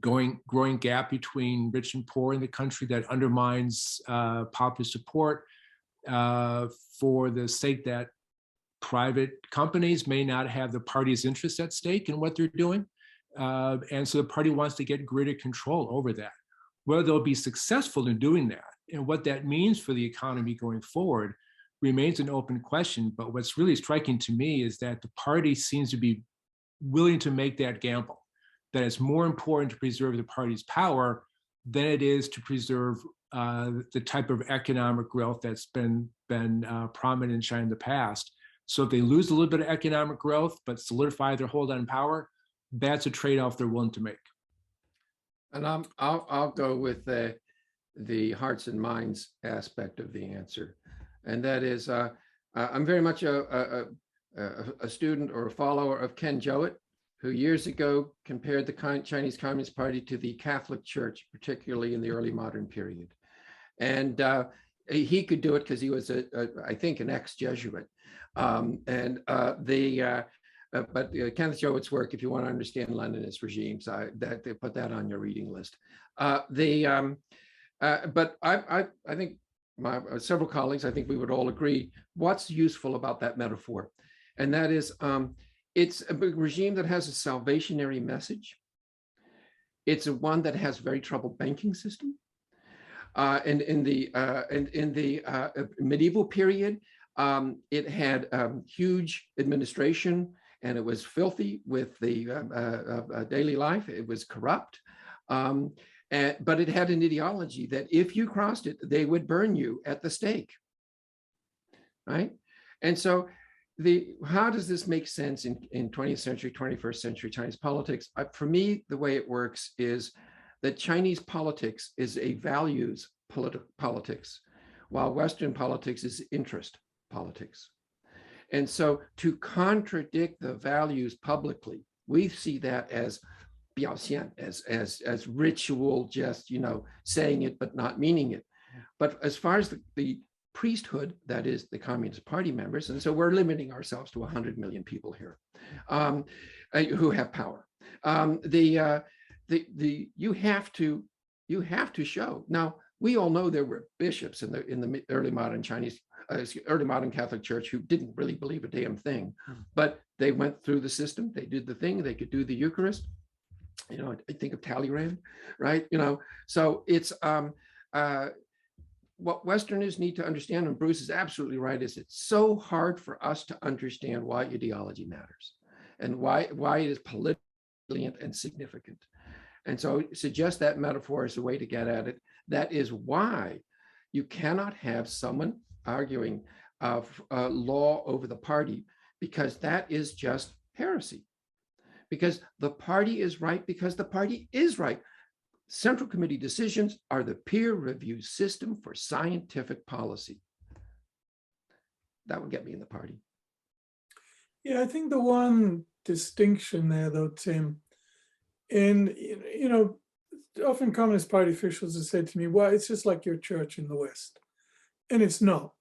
growing gap between rich and poor in the country that undermines popular support for the sake that private companies may not have the party's interest at stake in what they're doing. And so the party wants to get greater control over that. Whether they'll be successful in doing that and what that means for the economy going forward remains an open question. But what's really striking to me is that the party seems to be willing to make that gamble, that it's more important to preserve the party's power than it is to preserve the type of economic growth that's been prominent in China in the past. So if they lose a little bit of economic growth, but solidify their hold on power, that's a trade-off they're willing to make. And I'll go with the hearts and minds aspect of the answer. And that is, I'm very much a student or a follower of Ken Jowett, who years ago compared the Chinese Communist Party to the Catholic Church, particularly in the early modern period. And he could do it because he was, I think, an ex-Jesuit. But Kenneth Jowett's work, if you want to understand Leninist regimes, they put that on your reading list. But I think several colleagues, I think we would all agree, what's useful about that metaphor? And that is, it's a regime that has a salvationary message. It's one that has very troubled banking system. And in the medieval period, it had huge administration, and it was filthy with the daily life. It was corrupt, but it had an ideology that if you crossed it, they would burn you at the stake, right? And so how does this make sense in 20th century, 21st century Chinese politics? For me, the way it works is that Chinese politics is a values politics, while Western politics is interest politics. And so to contradict the values publicly, we see that as 表现, as ritual, just, saying it but not meaning it. But as far as the priesthood, that is the Communist Party members, and so we're limiting ourselves to 100 million people here who have power. You have to show. Now, we all know there were bishops in the early modern early modern Catholic Church who didn't really believe a damn thing, but they went through the system. They did the thing. They could do the Eucharist. I think of Talleyrand, right? So it's what Westerners need to understand, and Bruce is absolutely right, is it's so hard for us to understand why ideology matters and why it is politically and significant. And so suggest that metaphor as a way to get at it. That is why you cannot have someone arguing law over the party, because that is just heresy. Because the party is right, because the party is right. Central Committee decisions are the peer review system for scientific policy. That would get me in the party. Yeah, I think the one distinction there, though, Tim, and often Communist Party officials have said to me, well, it's just like your church in the West. And it's not,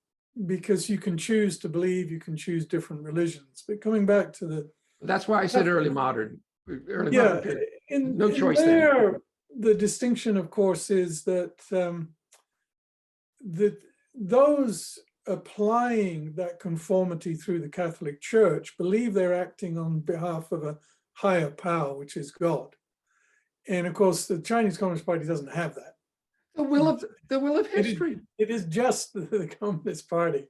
because you can choose to believe, you can choose different religions. But coming back to the... That's why I said early modern. Modern period. No choice there. The distinction, of course, is that those applying that conformity through the Catholic Church believe they're acting on behalf of a higher power, which is God. And of course, the Chinese Communist Party doesn't have that. The will of history. It is just the Communist Party.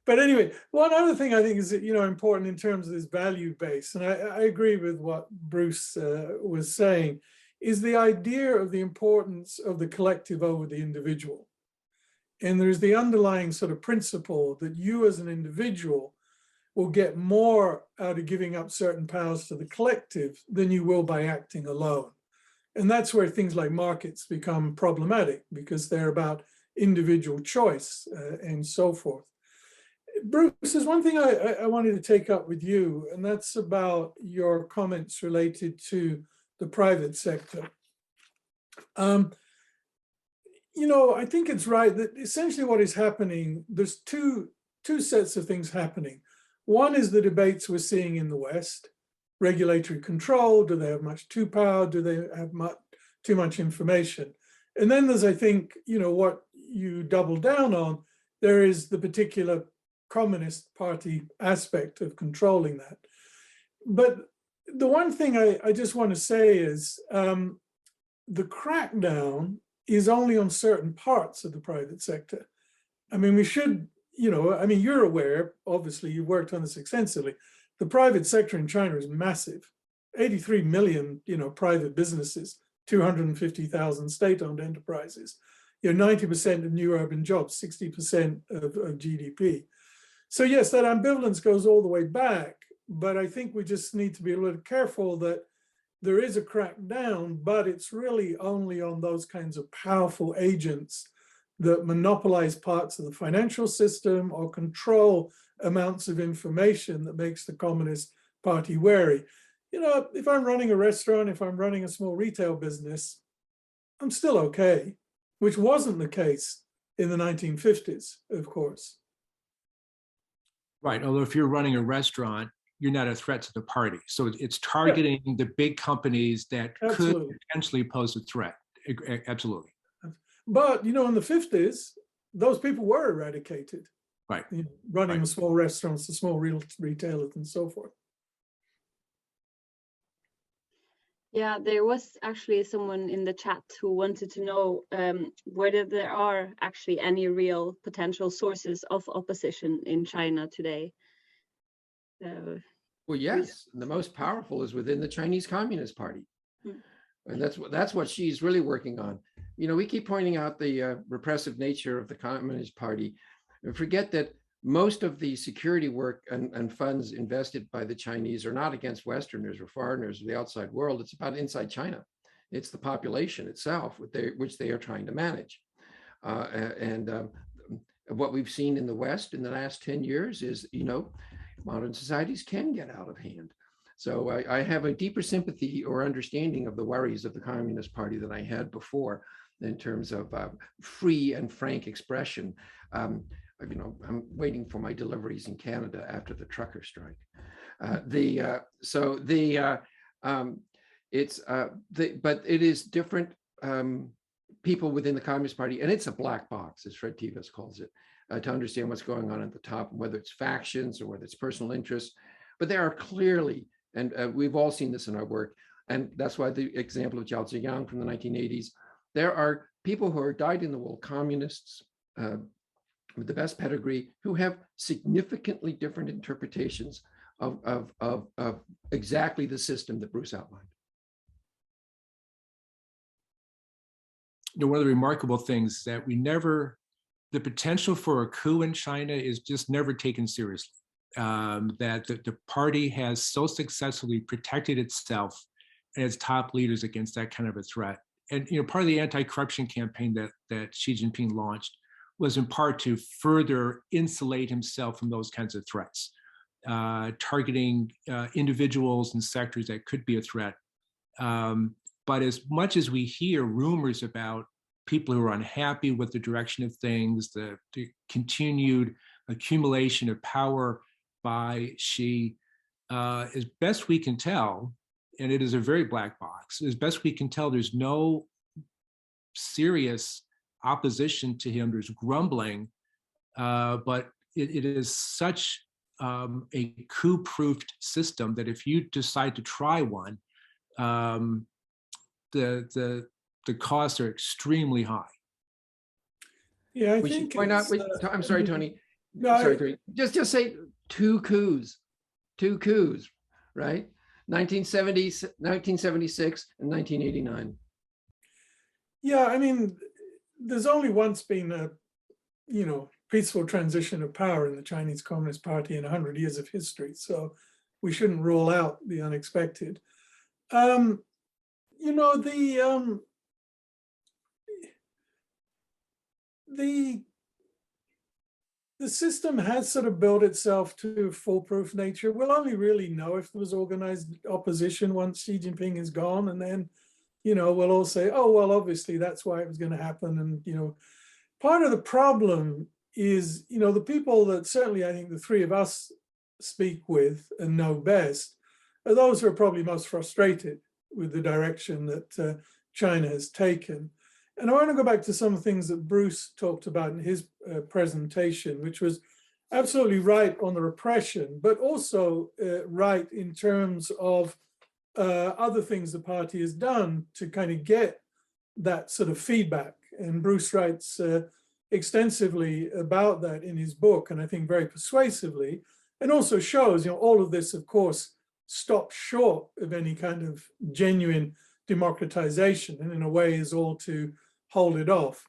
But anyway, one other thing I think is important in terms of this value base, and I agree with what Bruce was saying, is the idea of the importance of the collective over the individual. And there's the underlying sort of principle that you as an individual will get more out of giving up certain powers to the collective than you will by acting alone. And that's where things like markets become problematic, because they're about individual choice and so forth. Bruce, there's one thing I wanted to take up with you, and that's about your comments related to the private sector. I think it's right that essentially what is happening, there's two sets of things happening. One is the debates we're seeing in the West. Regulatory control, do they have much too power? Do they have too much information? And then there's, I think, what you double down on, there is the particular Communist Party aspect of controlling that. But the one thing I just want to say is the crackdown is only on certain parts of the private sector. I mean, we should, you're aware, obviously, you worked on this extensively. The private sector in China is massive. 83 million, private businesses, 250,000 state-owned enterprises, 90% of new urban jobs, 60% of GDP. So yes, that ambivalence goes all the way back, but I think we just need to be a little careful that there is a crackdown, but it's really only on those kinds of powerful agents that monopolize parts of the financial system or control amounts of information that makes the Communist Party wary. If I'm running a restaurant, if I'm running a small retail business, I'm still okay, which wasn't the case in the 1950s, of course. Right, although if you're running a restaurant, you're not a threat to the party. So it's targeting the big companies that could potentially pose a threat. Absolutely. But, in the 50s, those people were eradicated. Right. Running the small restaurants, the small retailers and so forth. Yeah, there was actually someone in the chat who wanted to know whether there are actually any real potential sources of opposition in China today. Well, yes, the most powerful is within the Chinese Communist Party. And that's what she's really working on. We keep pointing out the repressive nature of the Communist Party and forget that most of the security work and funds invested by the Chinese are not against Westerners or foreigners or the outside world. It's about inside China. It's the population itself, which they are trying to manage. What we've seen in the West in the last 10 years is, modern societies can get out of hand. So I have a deeper sympathy or understanding of the worries of the Communist Party than I had before in terms of free and frank expression. I'm waiting for my deliveries in Canada after the trucker strike. But it is different people within the Communist Party, and it's a black box, as Fred Tivas calls it, to understand what's going on at the top, whether it's factions or whether it's personal interests. But there are clearly, and we've all seen this in our work, and that's why the example of Zhao Ziyang from the 1980s, there are people who are dyed-in-the-wool communists with the best pedigree who have significantly different interpretations of exactly the system that Bruce outlined. One of the remarkable things that the potential for a coup in China is just never taken seriously. That the party has so successfully protected itself and its top leaders against that kind of a threat. And part of the anti-corruption campaign that Xi Jinping launched was in part to further insulate himself from those kinds of threats, targeting individuals and sectors that could be a threat. But as much as we hear rumors about people who are unhappy with the direction of things, the continued accumulation of power by Xi, as best we can tell, and it is a very black box, as best we can tell, there's no serious opposition to him. There's grumbling, but it is such a coup-proofed system that if you decide to try one, the costs are extremely high. Yeah, we should point out. I'm sorry, Tony. No, sorry, Tony. Just say two coups, right? 1976 and 1989. Yeah, I mean, there's only once been a, peaceful transition of power in the Chinese Communist Party in 100 years of history. So we shouldn't rule out the unexpected. The system has sort of built itself to foolproof nature. We'll only really know if there was organized opposition once Xi Jinping is gone, and then, we'll all say, oh, well, obviously that's why it was going to happen. And, part of the problem is, the people that certainly I think the three of us speak with and know best are those who are probably most frustrated with the direction that China has taken. And I want to go back to some things that Bruce talked about in his presentation, which was absolutely right on the repression, but also right in terms of other things the party has done to kind of get that sort of feedback. And Bruce writes extensively about that in his book, and I think very persuasively, and also shows, all of this, of course, stopped short of any kind of genuine democratization, and in a way is all to hold it off.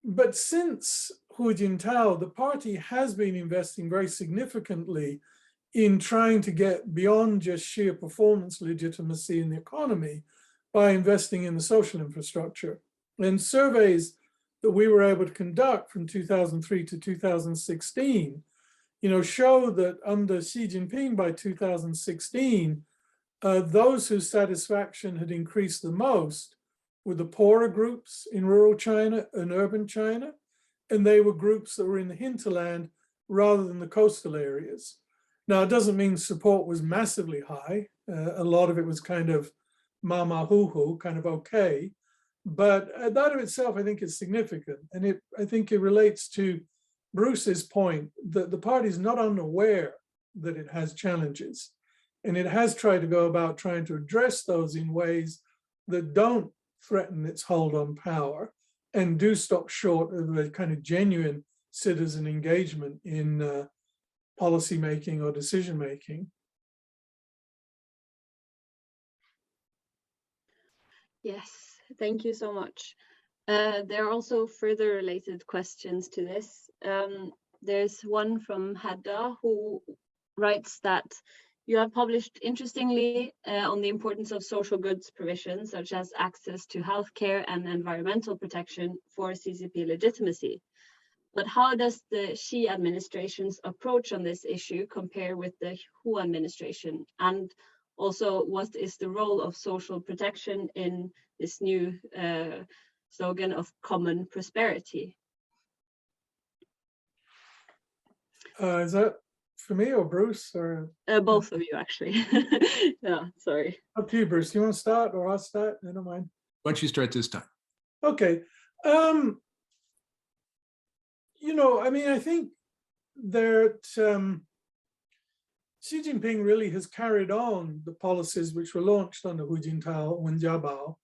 But since Hu Jintao, the party has been investing very significantly in trying to get beyond just sheer performance legitimacy in the economy by investing in the social infrastructure. And surveys that we were able to conduct from 2003 to 2016, show that under Xi Jinping by 2016, those whose satisfaction had increased the most were the poorer groups in rural China and urban China, and they were groups that were in the hinterland rather than the coastal areas. Now, it doesn't mean support was massively high. A lot of it was kind of hoo-hoo, kind of okay. But that of itself, I think, is significant. And I think it relates to Bruce's point that the party is not unaware that it has challenges. And it has tried to go about trying to address those in ways that don't threaten its hold on power and do stop short of a kind of genuine citizen engagement in policy making or decision making. Yes, thank you so much. There are also further related questions to this. There's one from Hedda who writes that you have published interestingly on the importance of social goods provision, such as access to healthcare and environmental protection for CCP legitimacy. But how does the Xi administration's approach on this issue compare with the Hu administration? And also, what is the role of social protection in this new slogan of common prosperity? Is that for me or Bruce? Or both of you, actually. Yeah, sorry. Up to you, Bruce. You want to start or I'll start? I don't mind. Why don't you start this time? Okay. I think that Xi Jinping really has carried on the policies which were launched under Hu Jintao, Wen Jiabao,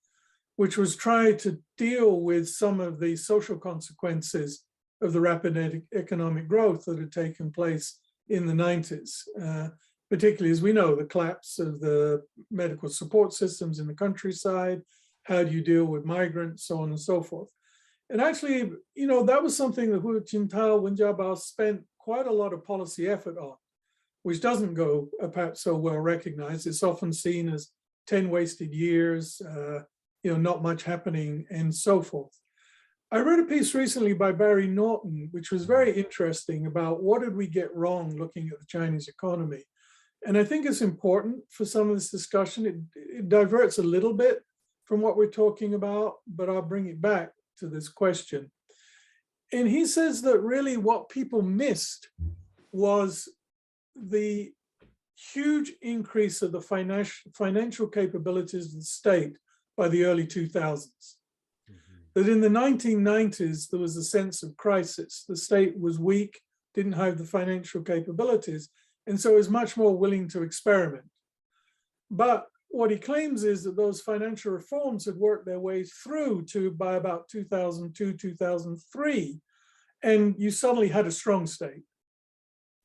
which was try to deal with some of the social consequences of the rapid economic growth that had taken place in the 90s, particularly, as we know, the collapse of the medical support systems in the countryside, how do you deal with migrants, so on and so forth. And actually, that was something that Hu Jintao, Wen Jiabao spent quite a lot of policy effort on, which doesn't go perhaps so well recognized. It's often seen as 10 wasted years, not much happening and so forth. I read a piece recently by Barry Norton, which was very interesting about what did we get wrong looking at the Chinese economy. And I think it's important for some of this discussion. It diverts a little bit from what we're talking about, but I'll bring it back to this question. And he says that really what people missed was the huge increase of the financial capabilities of the state by the early 2000s. That in the 1990s, there was a sense of crisis. The state was weak, didn't have the financial capabilities, and so is much more willing to experiment. But what he claims is that those financial reforms had worked their way through to by about 2002, 2003, and you suddenly had a strong state.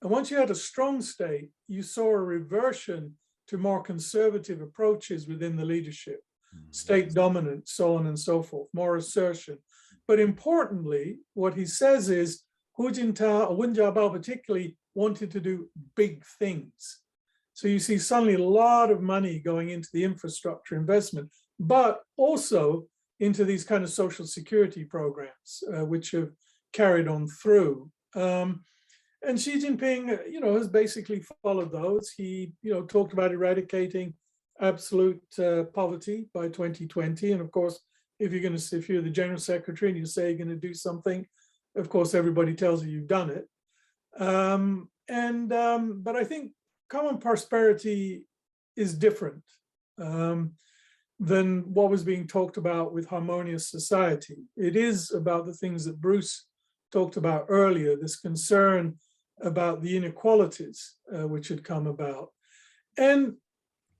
And once you had a strong state, you saw a reversion to more conservative approaches within the leadership, state dominance, so on and so forth, more assertion. But importantly, what he says is Hu Jintao, Wen Jiabao particularly, wanted to do big things. So you see suddenly a lot of money going into the infrastructure investment, but also into these kind of social security programs, which have carried on through. And Xi Jinping, has basically followed those. He, talked about eradicating absolute poverty by 2020. And of course, if you're the general secretary and you say you're going to do something, of course, everybody tells you you've done it. But I think common prosperity is different than what was being talked about with harmonious society. It is about the things that Bruce talked about earlier, this concern about the inequalities which had come about. And,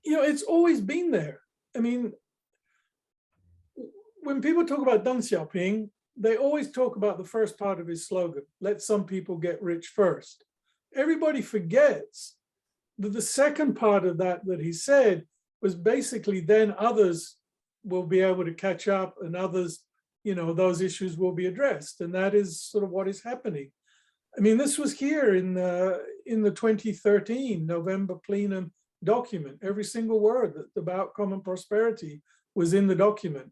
it's always been there. I mean, when people talk about Deng Xiaoping, they always talk about the first part of his slogan, let some people get rich first. Everybody forgets the second part of that he said was basically then others will be able to catch up and others, those issues will be addressed. And that is sort of what is happening. I mean, this was here in the 2013 November plenum document. Every single word about common prosperity was in the document.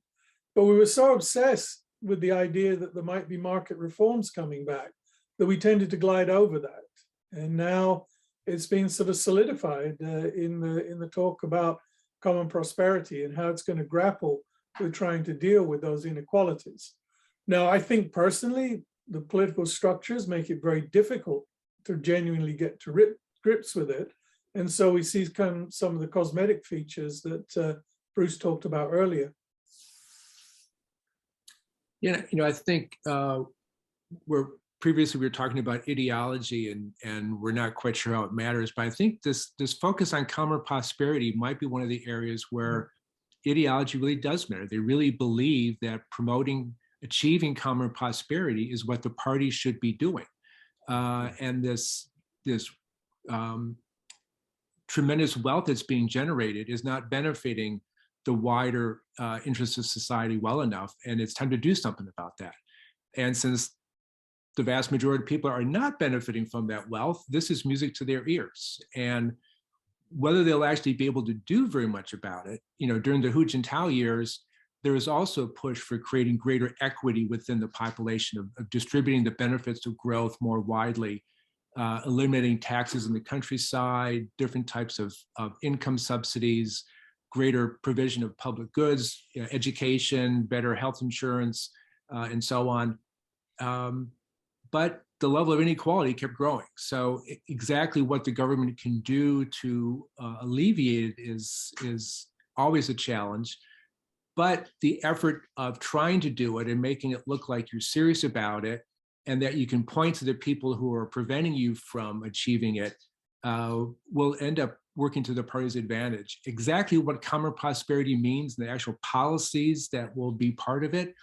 But we were so obsessed with the idea that there might be market reforms coming back that we tended to glide over that. And now it's been sort of solidified in the talk about common prosperity and how it's going to grapple with trying to deal with those inequalities. Now, I think personally, the political structures make it very difficult to genuinely get to grips with it. And so we see some of the cosmetic features that Bruce talked about earlier. Yeah, I think previously we were talking about ideology and we're not quite sure how it matters, but I think this focus on common prosperity might be one of the areas where ideology really does matter. They really believe that achieving common prosperity is what the party should be doing. And this tremendous wealth that's being generated is not benefiting the wider interests of society well enough, and it's time to do something about that. And since the vast majority of people are not benefiting from that wealth, this is music to their ears. And whether they'll actually be able to do very much about it, during the Hu Jintao years, there is also a push for creating greater equity within the population, of distributing the benefits of growth more widely, eliminating taxes in the countryside, different types of income subsidies, greater provision of public goods, education, better health insurance, and so on. But the level of inequality kept growing. So exactly what the government can do to alleviate it is always a challenge. But the effort of trying to do it and making it look like you're serious about it, and that you can point to the people who are preventing you from achieving it, will end up working to the party's advantage. Exactly what common prosperity means and the actual policies that will be part of it,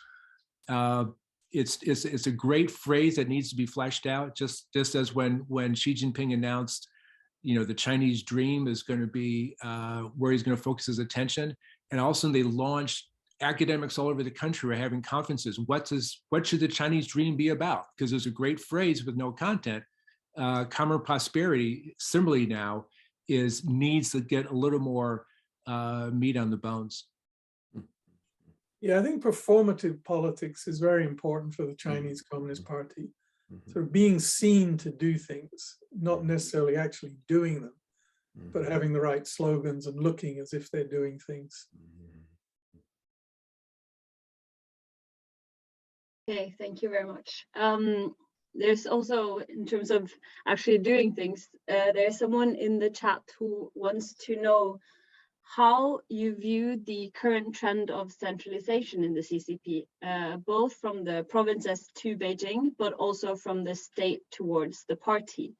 it's a great phrase that needs to be fleshed out, just as when Xi Jinping announced, the Chinese dream is going to be where he's going to focus his attention. And also they launched academics all over the country are having conferences. What should the Chinese dream be about? Because there's a great phrase with no content. Common prosperity, similarly now, needs to get a little more meat on the bones. Yeah, I think performative politics is very important for the Chinese Communist Party. Sort of being seen to do things, not necessarily actually doing them, but having the right slogans and looking as if they're doing things. Okay, thank you very much. There's also, in terms of actually doing things, there's someone in the chat who wants to know how you view the current trend of centralization in the CCP, both from the provinces to Beijing, but also from the state towards the party.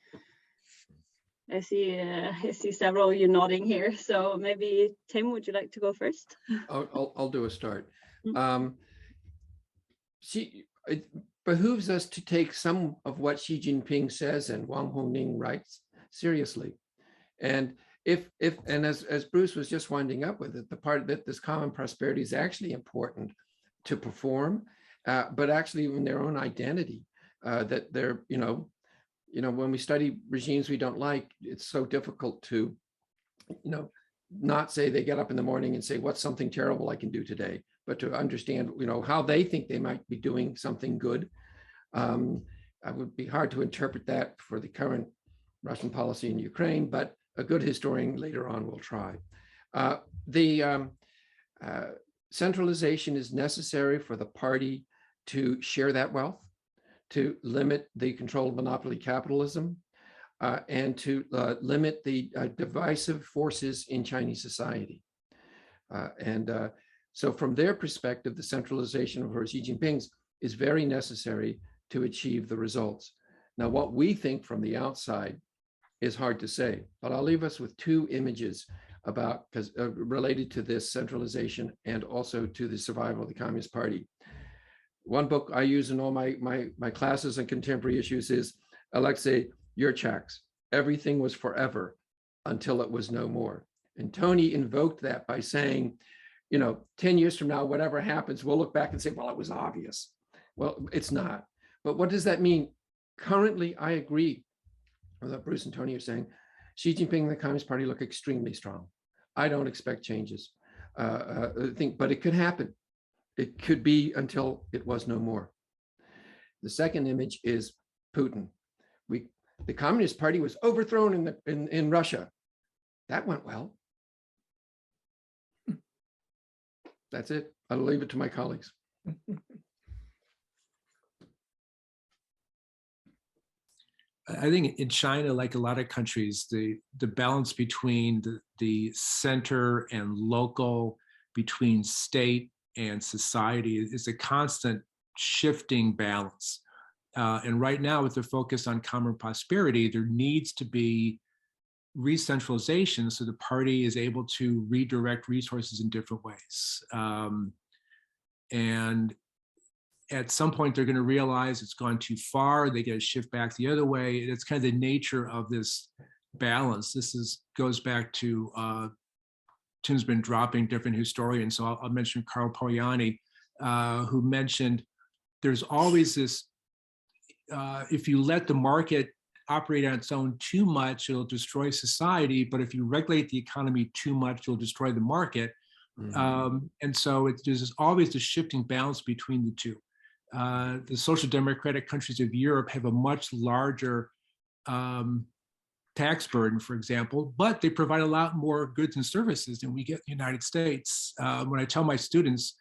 I see several of you nodding here. So maybe Tim, would you like to go first? I'll do a start. It behooves us to take some of what Xi Jinping says and Wang Ming writes seriously. And as Bruce was just winding up with it, the part that this common prosperity is actually important to perform, but actually in their own identity, that they're, when we study regimes we don't like, it's so difficult to, not say they get up in the morning and say, what's something terrible I can do today, but to understand, how they think they might be doing something good. It would be hard to interpret that for the current Russian policy in Ukraine, but a good historian later on will try. The centralization is necessary for the party to share that wealth, to limit the control of monopoly capitalism, and to limit the divisive forces in Chinese society. So from their perspective, the centralization of Xi Jinping's is very necessary to achieve the results. Now, what we think from the outside is hard to say, but I'll leave us with two images about, related to this centralization and also to the survival of the Communist Party. One book I use in all my classes on contemporary issues is Alexei Yurchak's Everything Was Forever, until it was no more. And Tony invoked that by saying, 10 years from now, whatever happens, we'll look back and say, well, it was obvious. Well, it's not. But what does that mean? Currently, I agree with what Bruce and Tony are saying. Xi Jinping and the Communist Party look extremely strong. I don't expect changes. But it could happen. It could be until it was no more. The second image is Putin. The Communist Party was overthrown in Russia. That went well. That's it. I'll leave it to my colleagues. I think in China, like a lot of countries, the balance between the center and local, between state and society is a constant shifting balance. And right now, with the focus on common prosperity, there needs to be re-centralization so the party is able to redirect resources in different ways. And at some point, they're going to realize it's gone too far. They got to shift back the other way. And it's kind of the nature of this balance. This goes back to Tim's been dropping different historians. So I'll mention Carl Polanyi, who mentioned there's always this, if you let the market operate on its own too much, it'll destroy society. But if you regulate the economy too much, you'll destroy the market. Mm-hmm. And so there's always the shifting balance between the two. The social democratic countries of Europe have a much larger tax burden, for example, but they provide a lot more goods and services than we get in the United States. When I tell my students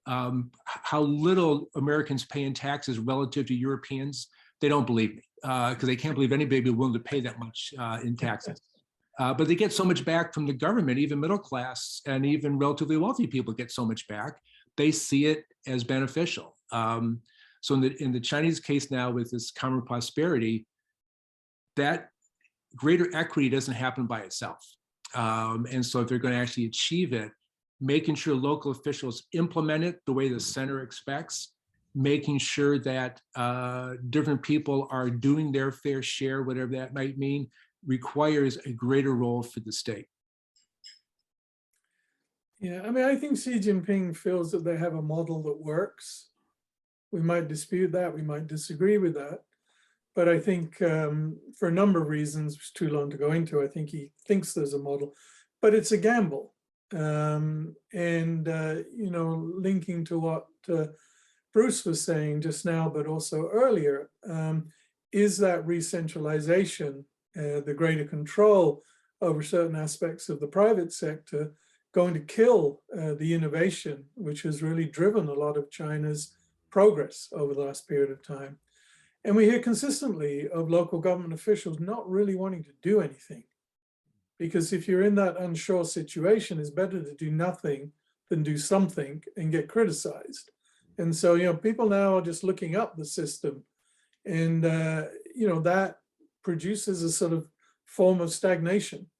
how little Americans pay in taxes relative to Europeans, they don't believe me because they can't believe anybody would be willing to pay that much in taxes. But they get so much back from the government, even middle class and even relatively wealthy people get so much back. They see it as beneficial. So in the Chinese case now with this common prosperity, that greater equity doesn't happen by itself. And so if they're going to actually achieve it, making sure local officials implement it the way the center expects, making sure that different people are doing their fair share, whatever that might mean, requires a greater role for the state. Yeah, I mean, I think Xi Jinping feels that they have a model that works. We might dispute that, we might disagree with that. But I think for a number of reasons, it's too long to go into, I think he thinks there's a model, but it's a gamble. Linking to what Bruce was saying just now, but also earlier, is that re-centralization, the greater control over certain aspects of the private sector, going to kill the innovation, which has really driven a lot of China's progress over the last period of time. And we hear consistently of local government officials not really wanting to do anything. Because if you're in that unsure situation, it's better to do nothing than do something and get criticized. And so, people now are just looking up the system. And, that produces a sort of form of stagnation.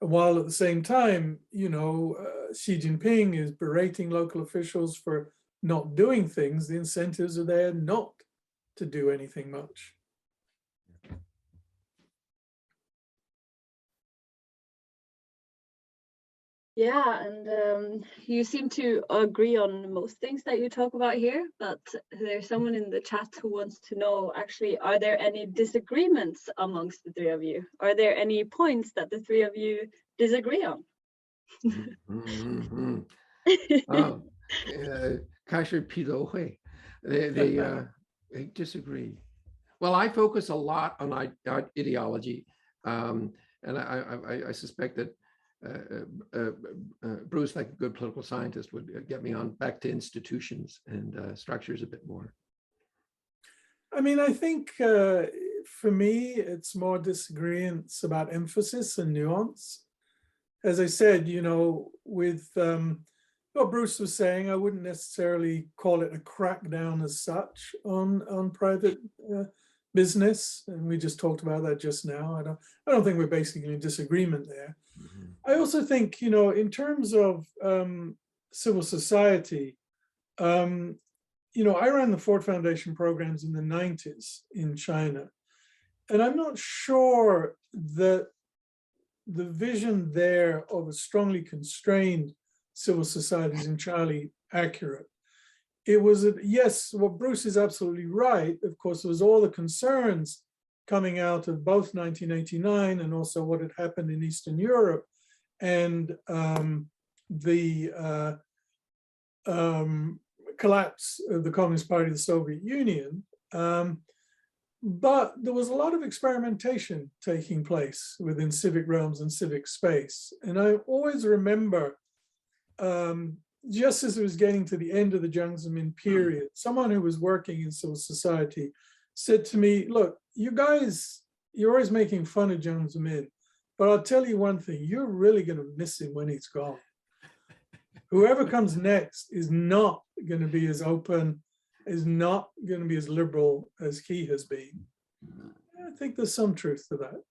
While at the same time, Xi Jinping is berating local officials for not doing things, the incentives are there not to do anything much. Yeah, and you seem to agree on most things that you talk about here, but there's someone in the chat who wants to know, actually, are there any disagreements amongst the three of you? Are there any points that the three of you disagree on? They disagree. Well, I focus a lot on ideology, and I suspect that Bruce, like a good political scientist, would get me on back to institutions and structures a bit more. I mean, I think for me, it's more disagreements about emphasis and nuance. As I said, with what Bruce was saying, I wouldn't necessarily call it a crackdown as such on private business, and we just talked about that just now. I don't think we're basically in disagreement there. Mm-hmm. I also think, in terms of civil society, I ran the Ford Foundation programs in the 90s in China, And I'm not sure that the vision there of a strongly constrained civil society is entirely accurate. It was, yes, well, Bruce is absolutely right. Of course, there was all the concerns coming out of both 1989 and also what had happened in Eastern Europe and the collapse of the Communist Party of the Soviet Union. But there was a lot of experimentation taking place within civic realms and civic space. And I always remember, just as it was getting to the end of the Jiang Zemin period, someone who was working in civil society said to me, look, you guys, you're always making fun of Jiang Zemin, but I'll tell you one thing, you're really going to miss him when he's gone. Whoever comes next is not going to be as open, is not going to be as liberal as he has been. I think there's some truth to that.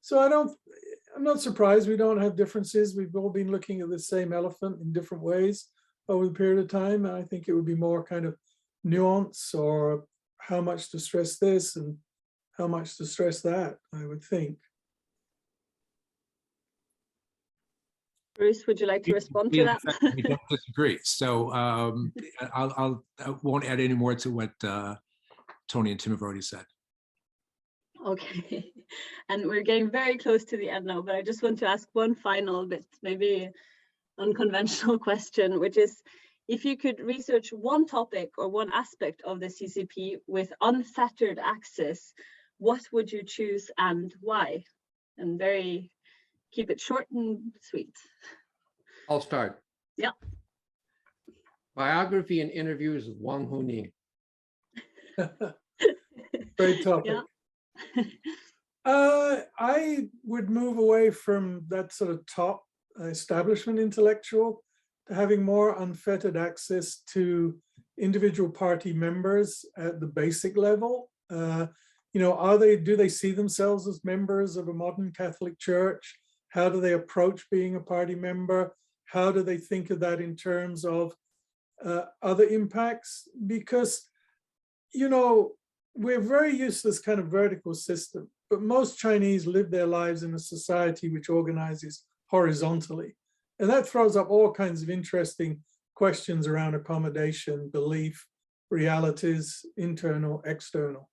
So I'm not surprised we don't have differences. We've all been looking at the same elephant in different ways over the period of time. And I think it would be more kind of nuance or how much to stress this and how much to stress that, I would think. Bruce, would you like to respond to that? We don't disagree. So I won't add any more to what Tony and Tim have already said. Okay, and we're getting very close to the end now, but I just want to ask one final bit, maybe unconventional question, which is, if you could research one topic or one aspect of the CCP with unfettered access, what would you choose and why? And keep it short and sweet. I'll start. Yeah. Biography and interviews with Wang Ming. Great topic. Yeah. I would move away from that sort of top establishment intellectual to having more unfettered access to individual party members at the basic level. You know, do they see themselves as members of a modern Catholic Church? How do they approach being a party member? How do they think of that in terms of other impacts? Because, you know, we're very used to this kind of vertical system, but most Chinese live their lives in a society which organizes horizontally. And that throws up all kinds of interesting questions around accommodation, belief, realities, internal, external.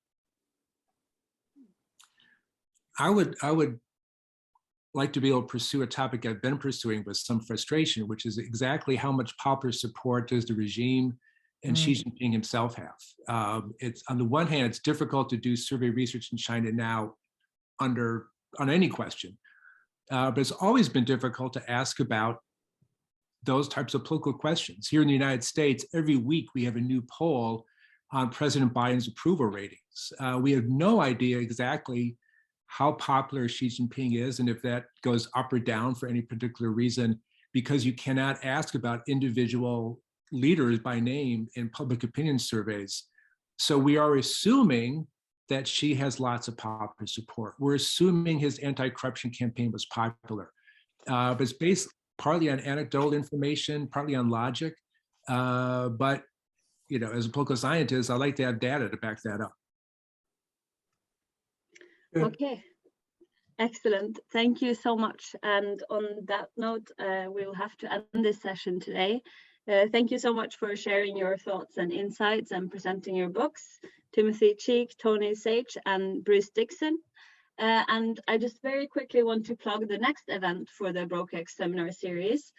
I would like to be able to pursue a topic I've been pursuing with some frustration, which is exactly how much popular support does the regime and Xi Jinping himself have. It's on the one hand, it's difficult to do survey research in China now on any question, but it's always been difficult to ask about those types of political questions. Here in the United States, every week we have a new poll on President Biden's approval ratings. We have no idea exactly how popular Xi Jinping is and if that goes up or down for any particular reason, because you cannot ask about individual leaders by name in public opinion surveys. So we are assuming that Xi has lots of popular support. We're assuming his anti-corruption campaign was popular, but it's based partly on anecdotal information, partly on logic. But you know, as a political scientist, I like to have data to back that up. Okay, excellent. Thank you so much. And on that note, we'll have to end this session today. Thank you so much for sharing your thoughts and insights and presenting your books, Timothy Cheek, Tony Saich, and Bruce Dickson. And I just very quickly want to plug the next event for the BrokeX seminar series.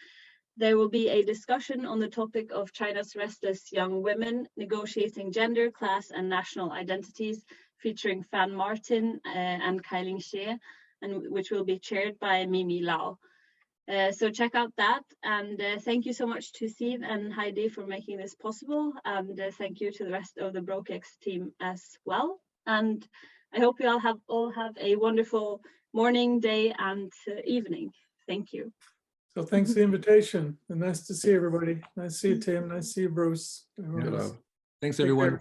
There will be a discussion on the topic of China's restless young women negotiating gender, class, and national identities, featuring Fan Martin and Kailing Xie, and which will be chaired by Mimi Lau. So check out that, and thank you so much to Steve and Heidi for making this possible, and thank you to the rest of the BrokeX team as well. And I hope you all have a wonderful morning, day, and evening. Thank you. So thanks for the invitation, and nice to see everybody. Nice to see you, Tim. Nice to see you, Bruce. Hello. Thanks, everyone.